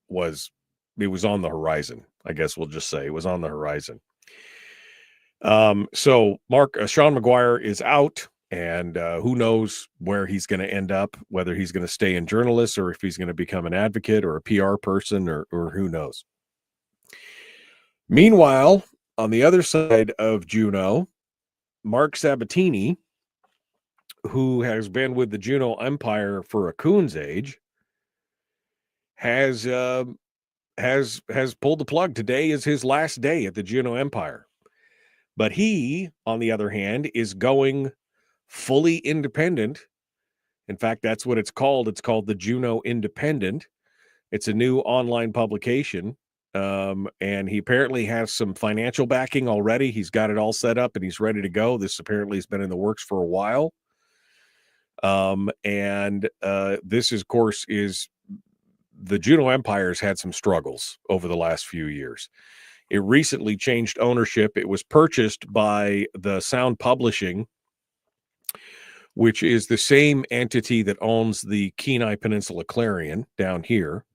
on the horizon. I guess we'll just say it was on the horizon. So Sean McGuire is out, and who knows where he's going to end up, whether he's going to stay in journalists or if he's going to become an advocate or a PR person or who knows. Meanwhile, on the other side of Juneau, Mark Sabatini, who has been with the Juneau Empire for a coon's age, has pulled the plug. Today is his last day at the Juneau Empire. But he, on the other hand, is going fully independent. In fact, that's what it's called. It's called the Juneau Independent. It's a new online publication. And he apparently has some financial backing already. He's got it all set up and he's ready to go. This apparently has been in the works for a while. This, of course, is the Juneau Empire's had some struggles over the last few years. It recently changed ownership. It was purchased by the Sound Publishing, which is the same entity that owns the Kenai Peninsula Clarion down here.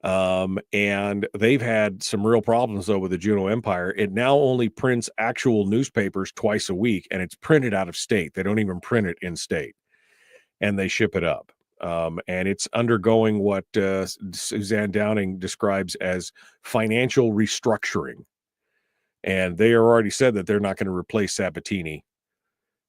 And they've had some real problems, though, with the Juneau Empire. It now only prints actual newspapers twice a week, and it's printed out of state. They don't even print it in state, and they ship it up. And it's undergoing what Suzanne Downing describes as financial restructuring. And they already said that they're not going to replace Sabatini,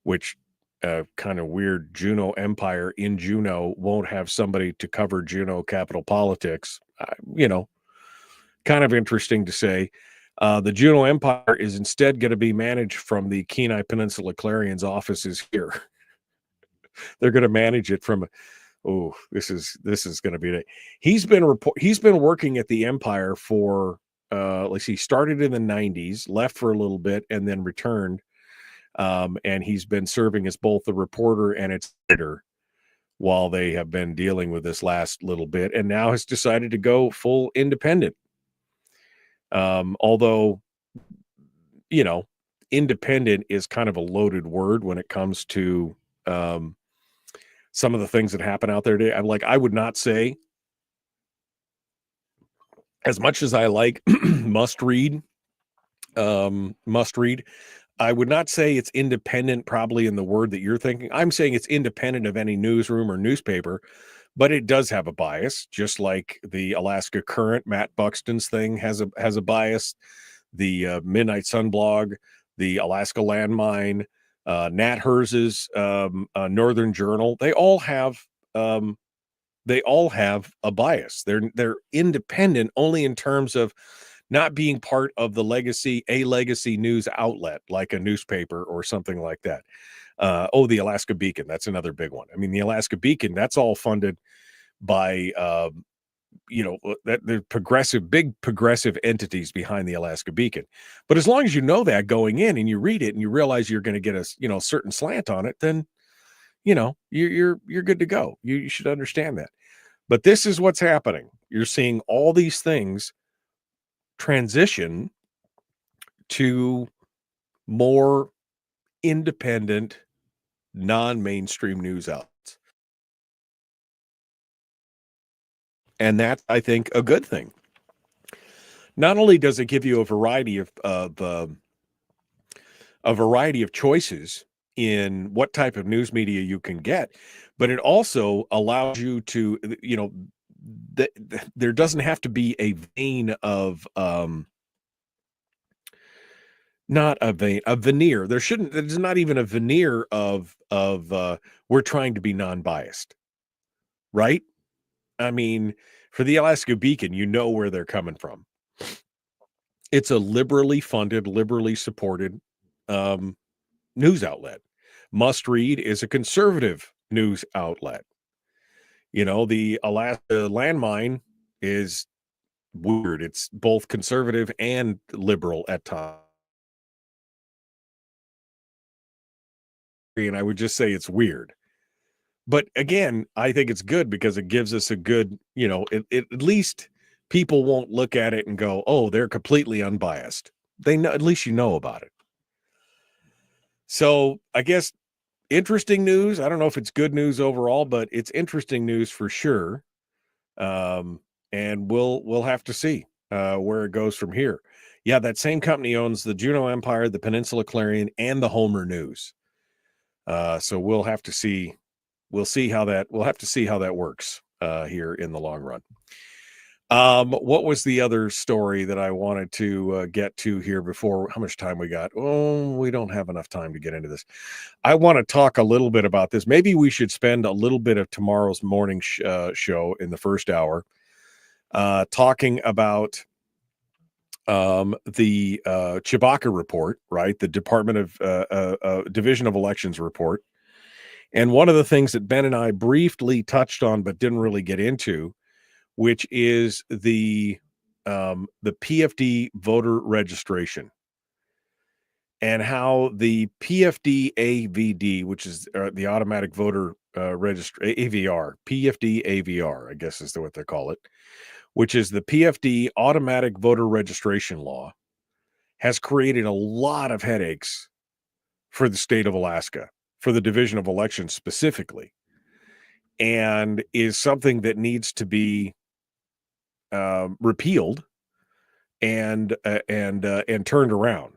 which kind of weird. Juneau Empire in Juneau won't have somebody to cover Juneau Capitol politics. Kind of interesting to say. The Juneau Empire is instead going to be managed from the Kenai Peninsula Clarion's offices here. They're going to manage it from... Oh, this is going to be. He's been working at the Empire for he started in the 90s, left for a little bit, and then returned. And he's been serving as both the reporter and its editor while they have been dealing with this last little bit, and now has decided to go full independent. Although, independent is kind of a loaded word when it comes to some of the things that happen out there today. I would not say, as much as I like must read, I would not say it's independent, probably in the word that you're thinking. I'm saying it's independent of any newsroom or newspaper, but it does have a bias, just like the Alaska Current, Matt Buxton's thing has a bias. The Midnight Sun blog, the Alaska Landmine, Nat Herz's Northern Journal, they all have a bias. They're independent only in terms of not being part of the legacy news outlet like a newspaper or something like that. The Alaska Beacon, that's another big one. I mean, the Alaska Beacon, that's all funded by that the big progressive entities behind the Alaska Beacon. But as long as you know that going in and you read it and you realize you're going to get a certain slant on it, then you're good to go. You should understand that. But this is what's happening. You're seeing all these things transition to more independent, non-mainstream news outlets. And that's, I think, a good thing. Not only does it give you a variety of choices in what type of news media you can get, but it also allows you to, there doesn't have to be a vein of a veneer. There's not even a veneer of we're trying to be non-biased, right? I mean, for the Alaska Beacon, you know where they're coming from. It's a liberally funded, liberally supported news outlet. Must Read is a conservative news outlet. The Alaska Landmine is weird. It's both conservative and liberal at times. And I would just say it's weird. But again, I think it's good because it gives us a good, at least people won't look at it and go, oh, they're completely unbiased. They know, at least you know about it. So I guess interesting news. I don't know if it's good news overall, but it's interesting news for sure. And we'll have to see where it goes from here. Yeah, that same company owns the Juneau Empire, the Peninsula Clarion, and the Homer News. So we'll have to see. We'll have to see how that works here in the long run. What was the other story that I wanted to get to here before? How much time we got? Oh, we don't have enough time to get into this. I want to talk a little bit about this. Maybe we should spend a little bit of tomorrow's morning show in the first hour talking about the Chewbacca report, right? The Department of Division of Elections report. And one of the things that Ben and I briefly touched on but didn't really get into, which is the PFD voter registration and how the PFD AVD, which is the automatic voter AVR, PFD AVR, I guess is what they call it, which is the PFD automatic voter registration law, has created a lot of headaches for the state of Alaska, for the Division of Elections specifically, and is something that needs to be repealed and turned around.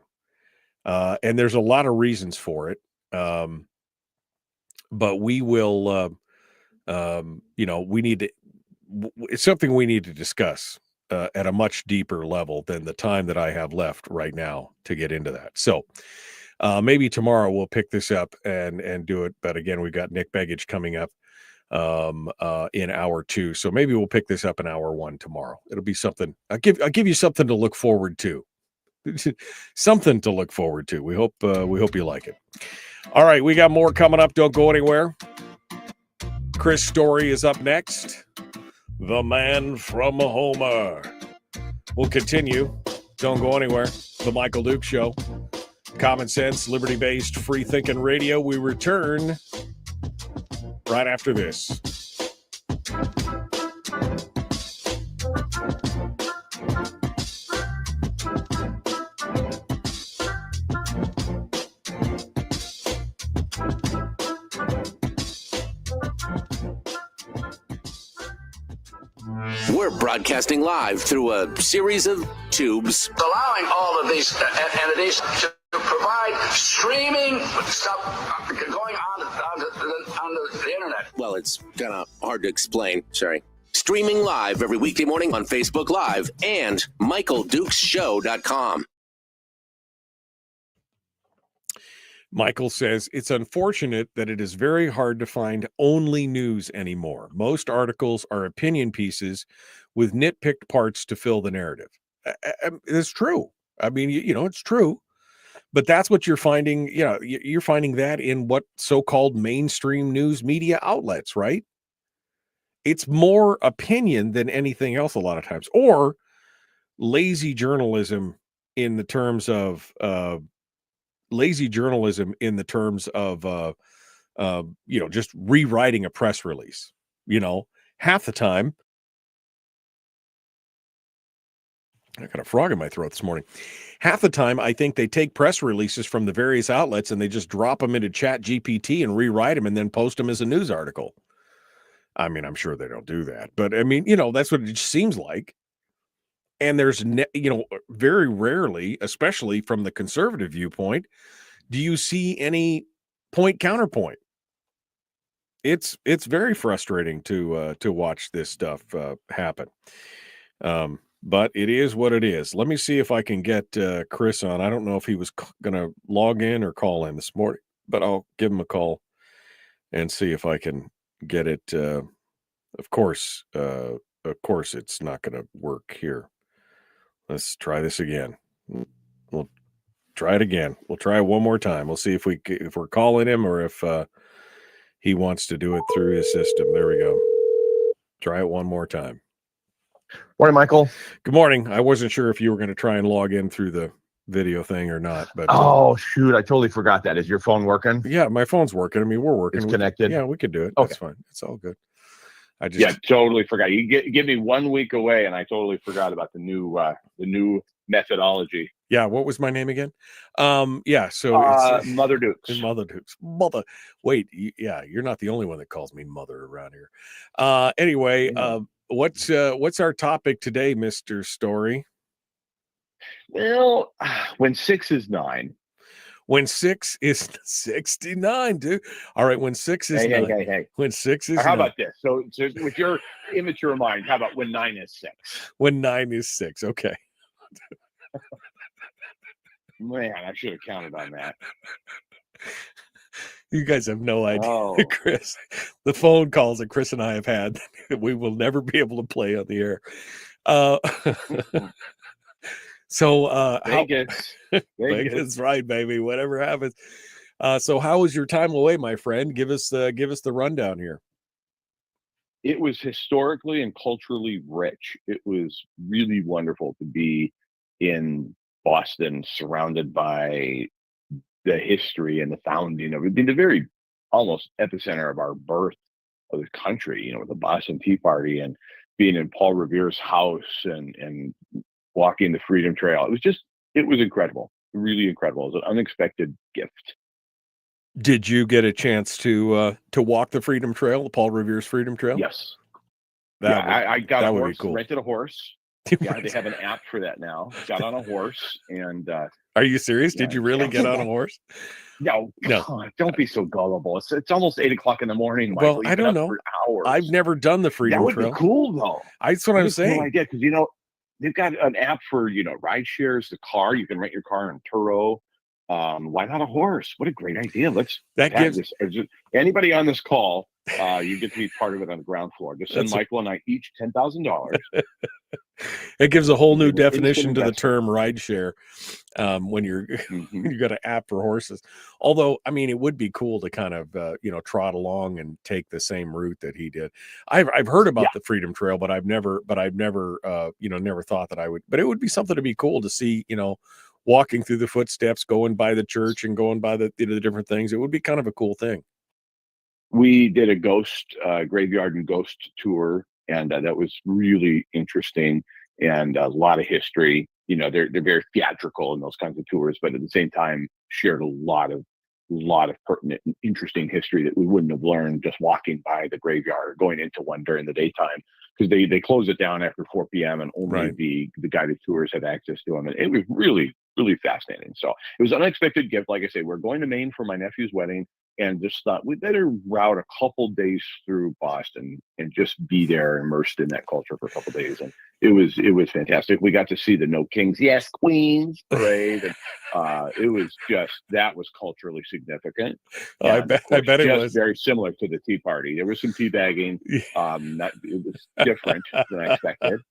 And there's a lot of reasons for it. But we will, we need to, it's something we need to discuss at a much deeper level than the time that I have left right now to get into that. So maybe tomorrow we'll pick this up and do it. But again, we've got Nick Begich coming up in hour 2. So maybe we'll pick this up in hour 1 tomorrow. It'll be something. I'll give you something to look forward to. Something to look forward to. We hope you like it. All right, we got more coming up. Don't go anywhere. Chris Story is up next. The man from Homer. We'll continue. Don't go anywhere. The Michael Duke Show. Common sense, liberty-based, free-thinking radio. We return right after this. We're broadcasting live through a series of tubes. Allowing all of these entities to provide streaming stuff going on the internet. Well, it's kind of hard to explain. Sorry. Streaming live every weekday morning on Facebook Live and MichaelDukesShow.com. Michael says, it's unfortunate that it is very hard to find only news anymore. Most articles are opinion pieces with nitpicked parts to fill the narrative. It's true. I mean, it's true. But that's what you're finding. You're finding that in what so-called mainstream news media outlets, right? It's more opinion than anything else a lot of times, or lazy journalism in the terms of just rewriting a press release. Half the time, I got a frog in my throat this morning. Half the time, I think they take press releases from the various outlets and they just drop them into Chat GPT and rewrite them and then post them as a news article. I mean, I'm sure they don't do that, but I mean, that's what it seems like. And there's, very rarely, especially from the conservative viewpoint, do you see any counterpoint. It's very frustrating to watch this stuff happen. But it is what it is. Let me see if I can get Chris on. I don't know if he was going to log in or call in this morning, but I'll give him a call and see if I can get it. Of course, it's not going to work here. Let's try this again. We'll try it again. We'll try it one more time. We'll see if we're calling him or if he wants to do it through his system. There we go. Try it one more time. Morning, Michael. Good morning. I wasn't sure if you were going to try and log in through the video thing or not, but shoot, I totally forgot that. Is your phone working? Yeah, my phone's working. I mean, we're working. It's connected. Yeah, we could do it. Okay. That's fine. It's all good. Totally forgot. You give me 1 week away, and I totally forgot about the new methodology. Yeah, what was my name again? So it's Mother Dukes. Mother Dukes. Wait, you're not the only one that calls me mother around here. Anyway, what's our topic today, Mr. Story? Well, when 6 is 9. When 6 is 69, dude. All right, when 6 is 9. Hey. When 6 is how 9. about this? So with your immature mind, how about when 9 is 6? When 9 is 6, okay. Man, I should have counted on that. You guys have no idea, Oh. Chris. The phone calls that Chris and I have had, we will never be able to play on the air. Vegas. Vegas, right, baby. Whatever happens. So how was your time away, my friend? Give us the rundown here. It was historically and culturally rich. It was really wonderful to be in Boston, surrounded by the history and the founding of it, the very almost epicenter of our birth of the country, with the Boston Tea Party and being in Paul Revere's house and walking the Freedom Trail. It was incredible, really incredible. It was an unexpected gift. Did you get a chance to walk the Freedom Trail, Paul Revere's Freedom Trail? Yes. I got a horse, cool. rented a horse. Yeah, they have an app for that now. Got on a horse and are you serious? Did you really get on a horse? No. Don't be so gullible. It's almost 8:00 in the morning, Michael. Well, I don't know. I've never done the Freedom Trail. That would be cool though. That's what I'm saying. Cool idea, because they've got an app for ride shares, the car. You can rent your car in Turo. Why not a horse? What a great idea. Anybody on this call, you get to be part of it on the ground floor. Just send Michael and I each $10,000. It gives a whole new definition to the term rideshare when you got an app for horses. Although, I mean, it would be cool to kind of trot along and take the same route that he did. I've heard about the Freedom Trail, but I've never never thought that I would. But it would be something to be cool to see. Walking through the footsteps, going by the church, and going by the different things. It would be kind of a cool thing. We did a ghost graveyard and ghost tour, and that was really interesting and a lot of history. They're very theatrical in those kinds of tours, but at the same time shared a lot of pertinent and interesting history that we wouldn't have learned just walking by the graveyard or going into one during the daytime, because they close it down after 4 p.m. and only the guided tours have access to them. And it was really, really fascinating. So it was an unexpected gift. Like I say, we're going to Maine for my nephew's wedding, and just thought we better route a couple days through Boston and just be there, immersed in that culture for a couple days. And it was fantastic. We got to see the No Kings, Yes Queens parade, and that was culturally significant. I bet it was very similar to the Tea Party. There was some teabagging. It was different than I expected.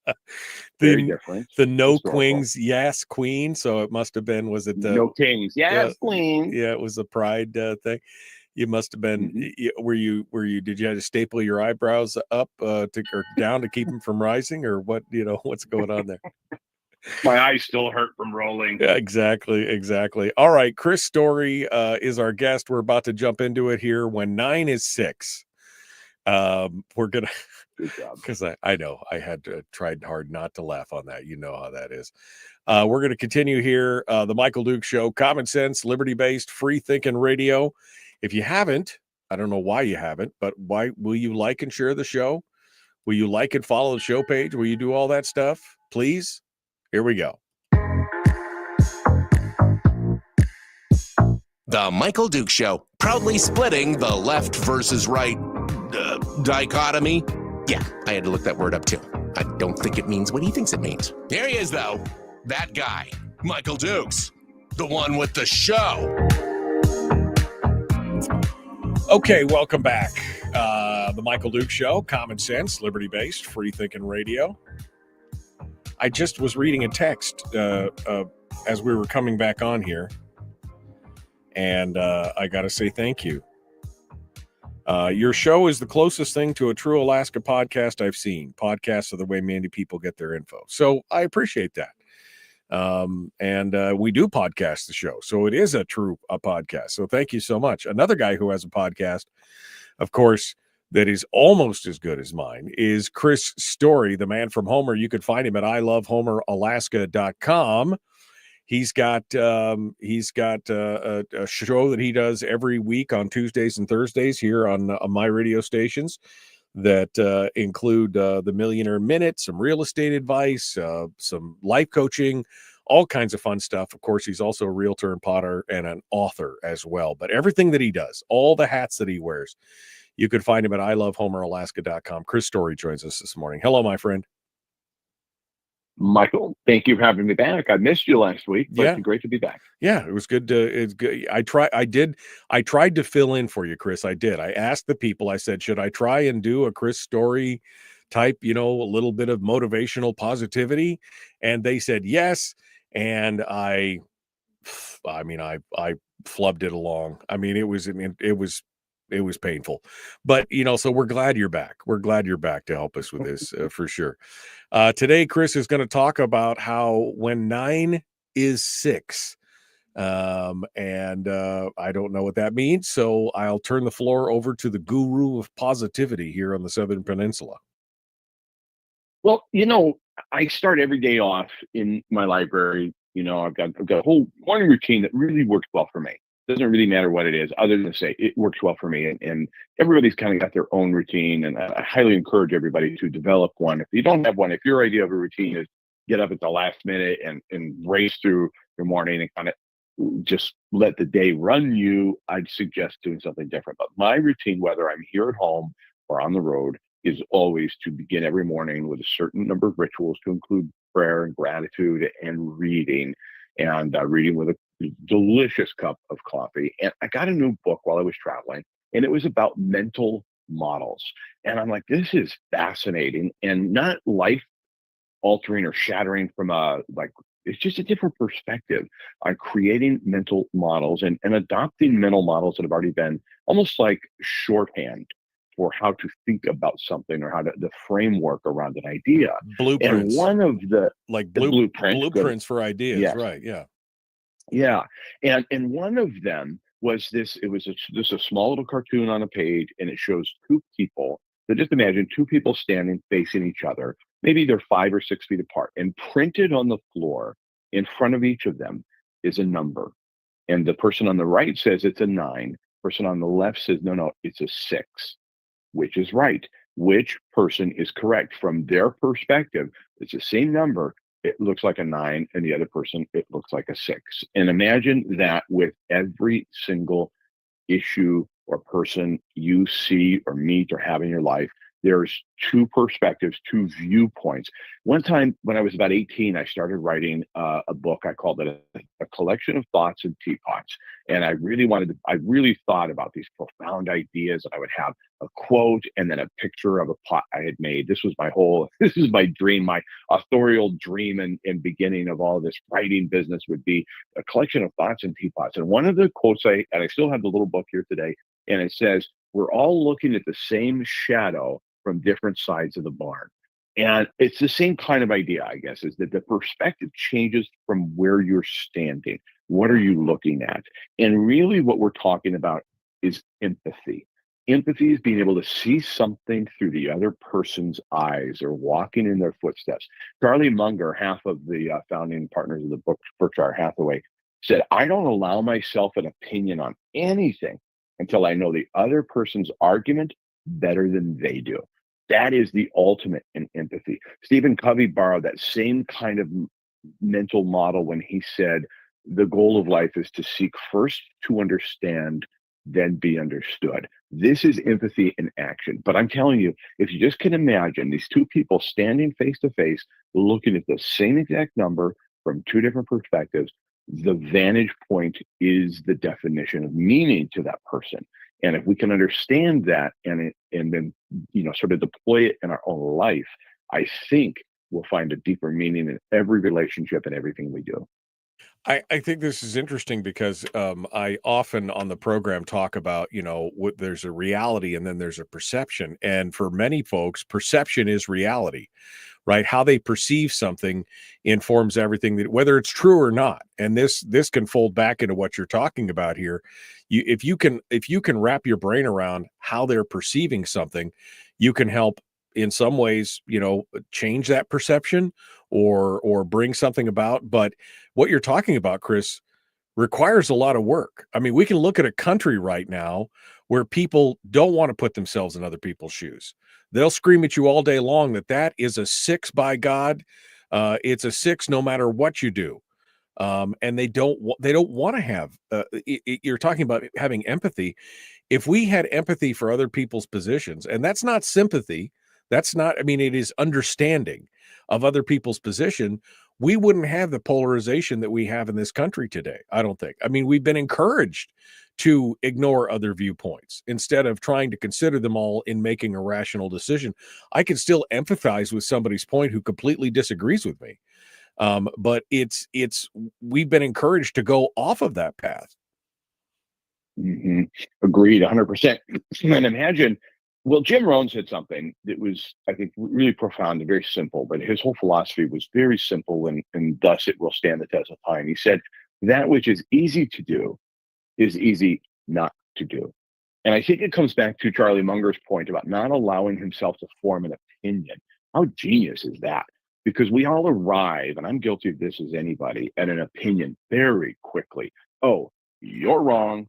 Very different. The No Queens, Yes Queen. So it must have been. Was it the No Kings, Yes Queen? Yeah, it was a pride thing. You must have been. Mm-hmm. Were you? Did you have to staple your eyebrows up or down to keep them from rising, or what? What's going on there? My eyes still hurt from rolling. Yeah, exactly. All right, Chris Story is our guest. We're about to jump into it here. When 9 is 6, we're gonna. Good job. Because I know I had tried hard not to laugh on that. You know how that is. We're going to continue here. The Michael Duke Show, common sense, liberty-based, free-thinking radio. If you haven't, I don't know why you haven't, but why will you like and share the show? Will you like and follow the show page? Will you do all that stuff? Please. Here we go. The Michael Duke Show, proudly splitting the left versus right dichotomy. Yeah, I had to look that word up too. I don't think it means what he thinks it means. Here he is, though. That guy, Michael Dukes, the one with the show. Okay, welcome back. The Michael Duke Show, common sense, liberty-based, free-thinking radio. I just was reading a text as we were coming back on here, and I got to say thank you. Your show is the closest thing to a true Alaska podcast I've seen. Podcasts are the way many people get their info. So I appreciate that. And we do podcast the show. So it is a true podcast. So thank you so much. Another guy who has a podcast, of course, that is almost as good as mine is Chris Story, the man from Homer. You can find him at ilovehomeralaska.com. He's got a show that he does every week on Tuesdays and Thursdays here on my radio stations that include the Millionaire Minute, some real estate advice, some life coaching, all kinds of fun stuff. Of course, he's also a realtor and potter and an author as well. But everything that he does, all the hats that he wears, you can find him at ilovehomeralaska.com. Chris Story joins us this morning. Hello, my friend. Michael, thank you for having me back. I missed you last week, but it's great to be back. Yeah, it was good. It's good. I tried to fill in for you, Chris. I did. I asked the people, I said, should I try and do a Chris Story type, a little bit of motivational positivity? And they said yes. And I flubbed it along. I mean, it was painful, but so we're glad you're back. We're glad you're back to help us with this for sure. Today, Chris is going to talk about how when 9 is 6, and I don't know what that means. So I'll turn the floor over to the guru of positivity here on the Southern Peninsula. Well, I start every day off in my library. I've got a whole morning routine that really works well for me. Doesn't really matter what it is, other than to say it works well for me. And everybody's kind of got their own routine, and I highly encourage everybody to develop one. If you don't have one, if your idea of a routine is get up at the last minute and race through your morning and kind of just let the day run you, I'd suggest doing something different. But my routine, whether I'm here at home or on the road, is always to begin every morning with a certain number of rituals to include prayer and gratitude and reading, and reading with a delicious cup of coffee. And I got a new book while I was traveling, and it was about mental models. And I'm like, this is fascinating and not life altering or shattering from it's just a different perspective on creating mental models and adopting mental models that have already been almost like shorthand for how to think about something or how to the framework around an idea. Blueprints. And one of the blueprints for ideas. Yes. Right. Yeah. Yeah. And one of them was this, it was a small little cartoon on a page, and it shows two people. So just imagine two people standing facing each other. Maybe they're 5 or 6 feet apart, and printed on the floor in front of each of them is a number. And the person on the right says it's a 9. Person on the left says, no, it's a 6. Which is right? Which person is correct? From their perspective, it's the same number. It looks like a 9, and the other person, it looks like a 6. And imagine that with every single issue or person you see or meet or have in your life, there's two perspectives, two viewpoints. One time when I was about 18, I started writing a book. I called it a collection of thoughts and teapots. And I really thought about these profound ideas. And I would have a quote and then a picture of a pot I had made. This is my dream, my authorial dream and beginning of all of this writing business would be a collection of thoughts and teapots. And one of the quotes and I still have the little book here today, and it says, "We're all looking at the same shadow from different sides of the barn." And it's the same kind of idea, I guess, is that the perspective changes from where you're standing. What are you looking at? And really what we're talking about is empathy. Empathy is being able to see something through the other person's eyes or walking in their footsteps. Charlie Munger, half of the founding partners of the book, Berkshire Hathaway, said, "I don't allow myself an opinion on anything until I know the other person's argument better than they do." That is the ultimate in empathy. Stephen Covey borrowed that same kind of mental model when he said, the goal of life is to seek first to understand, then be understood. This is empathy in action. But I'm telling you, if you just can imagine these two people standing face to face, looking at the same exact number from two different perspectives, the vantage point is the definition of meaning to that person. And if we can understand that and then, sort of deploy it in our own life, I think we'll find a deeper meaning in every relationship and everything we do. I think this is interesting because I often on the program talk about, there's a reality and then there's a perception. And for many folks, perception is reality, right? How they perceive something informs everything, that whether it's true or not. And this can fold back into what you're talking about here. If you can wrap your brain around how they're perceiving something, you can help in some ways, change that perception or bring something about. But what you're talking about, Chris, requires a lot of work. I mean, we can look at a country right now where people don't want to put themselves in other people's shoes. They'll scream at you all day long that is a 6 by God. It's a 6 no matter what you do. And they don't want to have, you're talking about having empathy. If we had empathy for other people's positions, and that's not sympathy, it is understanding of other people's position, we wouldn't have the polarization that we have in this country today, I don't think. I mean, we've been encouraged to ignore other viewpoints instead of trying to consider them all in making a rational decision. I can still empathize with somebody's point who completely disagrees with me. But we've been encouraged to go off of that path. Mm-hmm. Agreed, 100%. And imagine, well, Jim Rohn said something that was, I think, really profound and very simple, but his whole philosophy was very simple and thus it will stand the test of time. He said, that which is easy to do is easy not to do. And I think it comes back to Charlie Munger's point about not allowing himself to form an opinion. How genius is that? Because we all arrive, and I'm guilty of this as anybody, at an opinion very quickly. Oh, you're wrong.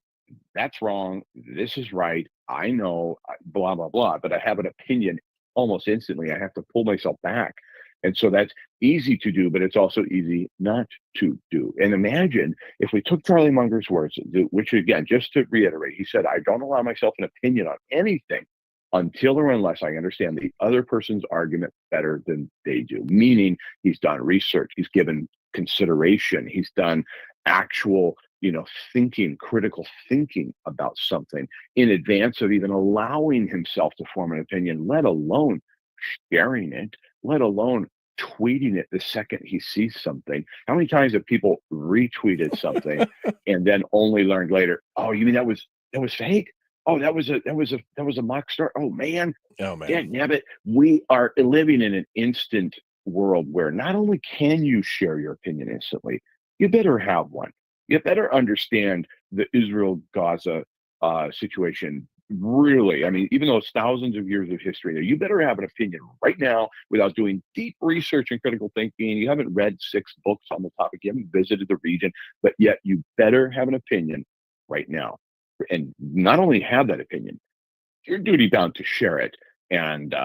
That's wrong. This is right. I know, blah, blah, blah. But I have an opinion almost instantly. I have to pull myself back. And so that's easy to do, but it's also easy not to do. And imagine if we took Charlie Munger's words, which again, just to reiterate, he said, I don't allow myself an opinion on anything until or unless I understand the other person's argument better than they do. Meaning he's done research, he's given consideration, he's done actual, thinking, critical thinking about something in advance of even allowing himself to form an opinion, let alone sharing it, let alone tweeting it the second he sees something. How many times have people retweeted something and then only learned later, oh, you mean that was fake? Oh, that was a mock story. Oh man. Yeah, but we are living in an instant world where not only can you share your opinion instantly, you better have one. You better understand the Israel-Gaza situation. Really, I mean, even though it's thousands of years of history there, you better have an opinion right now without doing deep research and critical thinking. You haven't read 6 books on the topic. You haven't visited the region, but yet you better have an opinion right now. And not only have that opinion, you're duty bound to share it and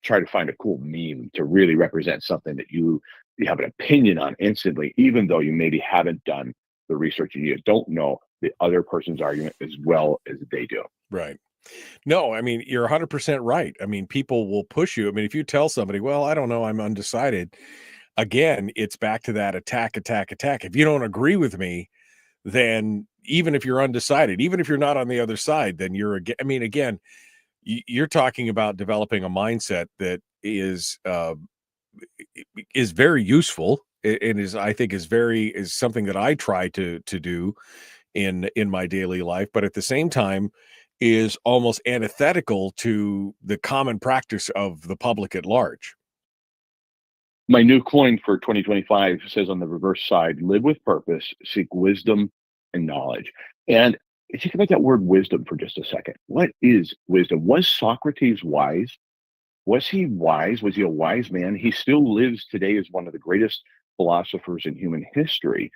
try to find a cool meme to really represent something that you have an opinion on instantly, even though you maybe haven't done the research and you don't know the other person's argument as well as they do. Right. No, I mean, you're 100% right. I mean, people will push you. I mean, if you tell somebody, well, I don't know, I'm undecided. Again, it's back to that attack. If you don't agree with me, then even if you're undecided, even if you're not on the other side, then I mean, again, you're talking about developing a mindset that is very useful and is something that I try to do in my daily life, but at the same time is almost antithetical to the common practice of the public at large. My new coin for 2025 says on the reverse side, live with purpose, seek wisdom and knowledge. And think about that word wisdom for just a second. What is wisdom? Was Socrates wise? Was he wise? Was he a wise man? He still lives today as one of the greatest philosophers in human history.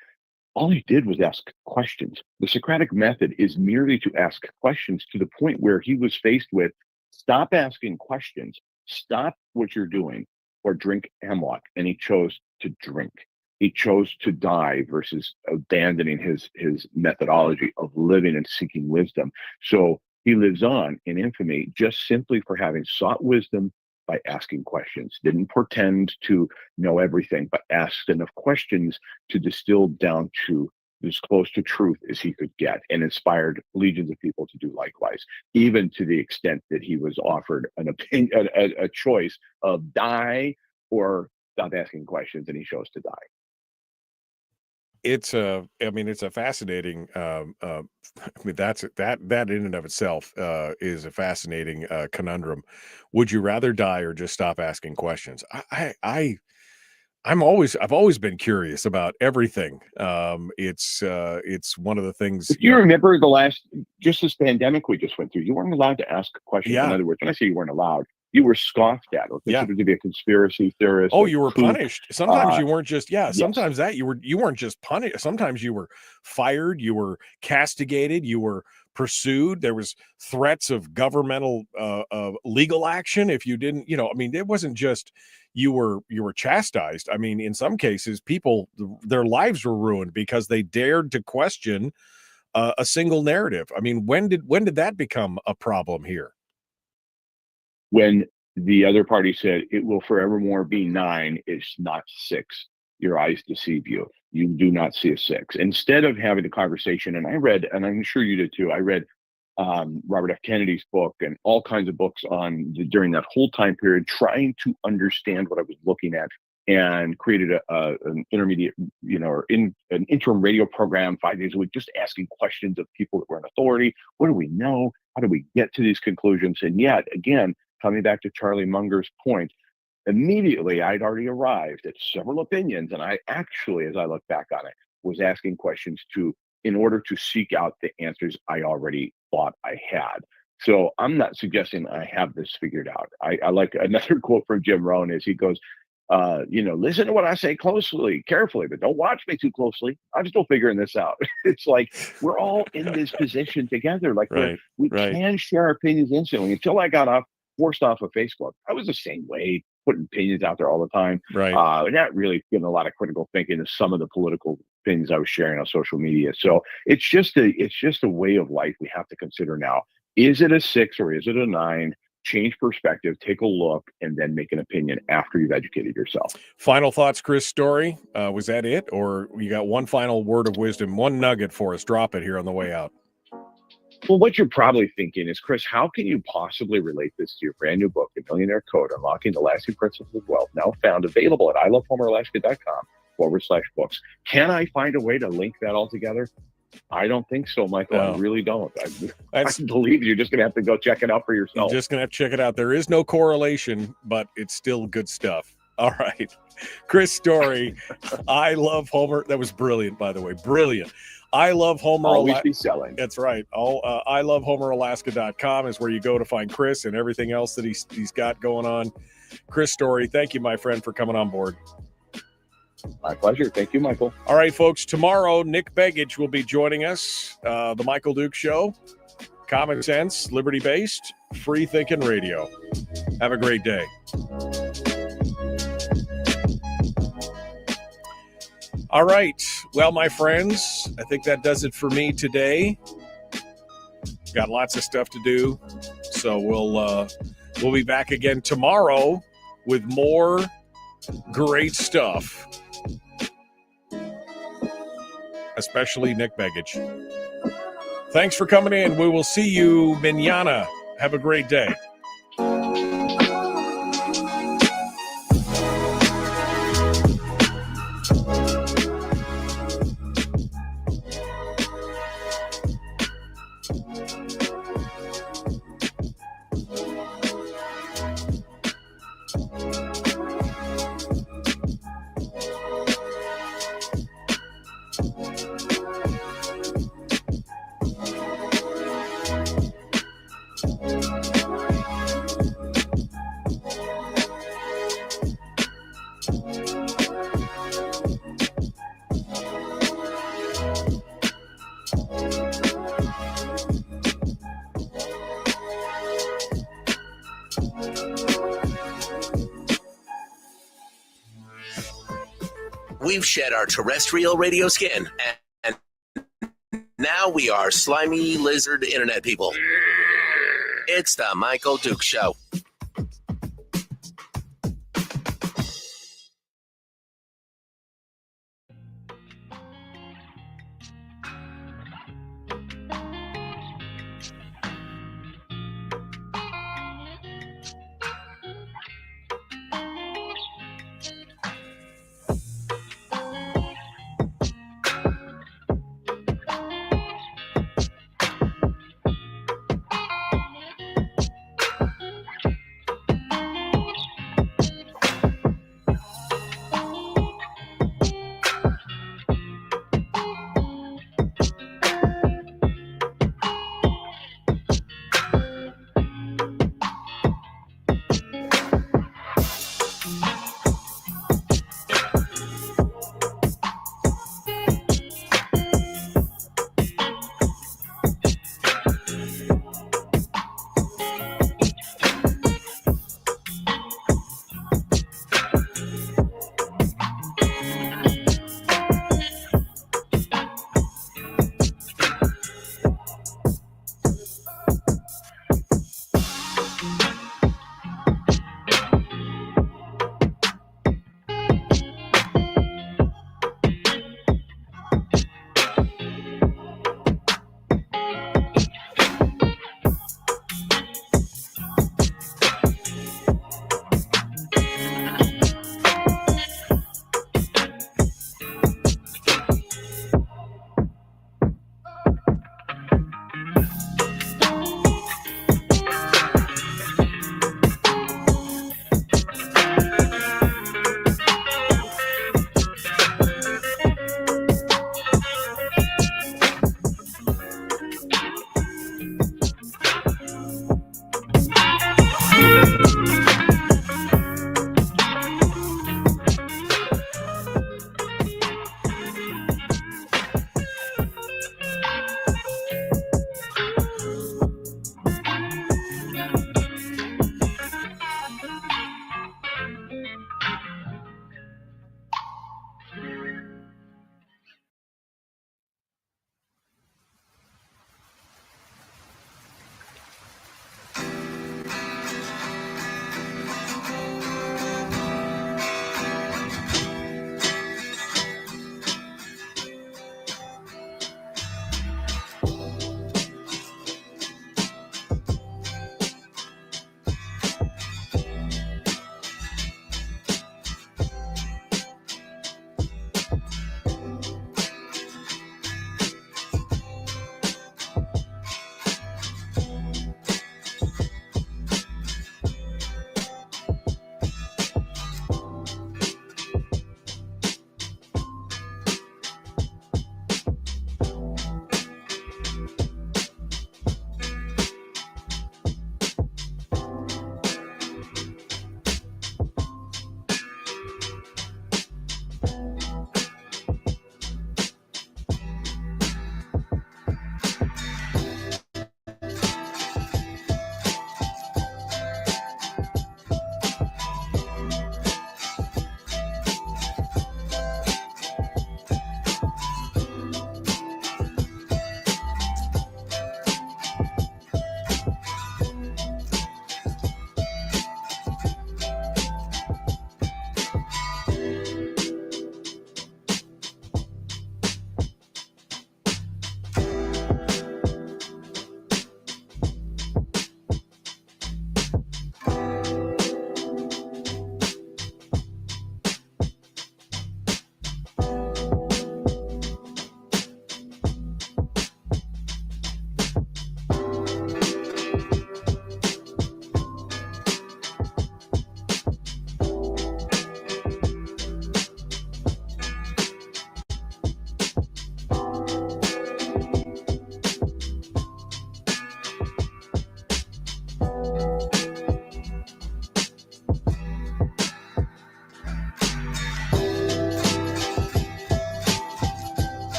All he did was ask questions. The Socratic method is merely to ask questions, to the point where he was faced with, stop asking questions, stop what you're doing, or drink hemlock. And he chose to drink. He chose to die versus abandoning his methodology of living and seeking wisdom. So he lives on in infamy just simply for having sought wisdom by asking questions. Didn't pretend to know everything, but asked enough questions to distill down to as close to truth as he could get, and inspired legions of people to do likewise, even to the extent that he was offered an opinion, a choice of die or stop asking questions, and he chose to die. It's a fascinating, that in and of itself is a fascinating conundrum. Would you rather die or just stop asking questions? I've always been curious about everything. It's one of the things. If you remember just this pandemic we just went through, you weren't allowed to ask questions. Yeah. In other words, when I say you weren't allowed, you were scoffed at or considered to be a conspiracy theorist. Oh, you were punished. Sometimes you weren't just, sometimes that you weren't just punished. Sometimes you were fired, you were castigated, you were pursued. There was threats of governmental legal action if you didn't, it wasn't just you were chastised. I mean, in some cases, people, their lives were ruined because they dared to question a single narrative. I mean, when did that become a problem here? When the other party said, it will forevermore be 9, it's not 6. Your eyes deceive you. You do not see a 6. Instead of having the conversation, and I read, and I'm sure you did too, I read Robert F. Kennedy's book and all kinds of books during that whole time period, trying to understand what I was looking at, and created an intermediate, an interim radio program 5 days a week, just asking questions of people that were in authority. What do we know? How do we get to these conclusions? And yet, again, coming back to Charlie Munger's point, immediately I'd already arrived at several opinions, and I actually, as I look back on it, was asking questions in order to seek out the answers I already thought I had. So I'm not suggesting I have this figured out. I like another quote from Jim Rohn is he goes, listen to what I say carefully, but don't watch me too closely. I'm still figuring this out. It's like we're all in this position together. Like we can share opinions instantly. Until I got forced off of Facebook, I was the same way, putting opinions out there all the time. Right. Not really giving a lot of critical thinking to some of the political things I was sharing on social media. So it's just a way of life we have to consider now. Is it a 6 or is it a 9? Change perspective, take a look, and then make an opinion after you've educated yourself. Final thoughts, Chris Story. Was that it? Or you got one final word of wisdom, one nugget for us? Drop it here on the way out. Well, what you're probably thinking is, Chris, how can you possibly relate this to your brand new book, The Millionaire Code, Unlocking the Lasting Principles of Wealth, now found available at ilovehomeralaska.com/books. Can I find a way to link that all together? I don't think so, Michael. No. I really don't. I believe you're just going to have to go check it out for yourself. You're just going to have to check it out. There is no correlation, but it's still good stuff. All right. Chris Story, I Love Homer. That was brilliant, by the way. Brilliant. I Love Homer. Always be selling. That's right. ilovehomeralaska.com is where you go to find Chris and everything else that he's got going on. Chris Story, thank you, my friend, for coming on board. My pleasure. Thank you, Michael. All right, folks. Tomorrow, Nick Begich will be joining us. The Michael Duke Show. Common sense, liberty-based, free-thinking radio. Have a great day. All right. Well, my friends, I think that does it for me today. Got lots of stuff to do. So we'll be back again tomorrow with more great stuff. Especially Nick Begich. Thanks for coming in. We will see you mañana. Have a great day. We've shed our terrestrial radio skin, and now we are slimy lizard internet people. It's the Michael Duke Show.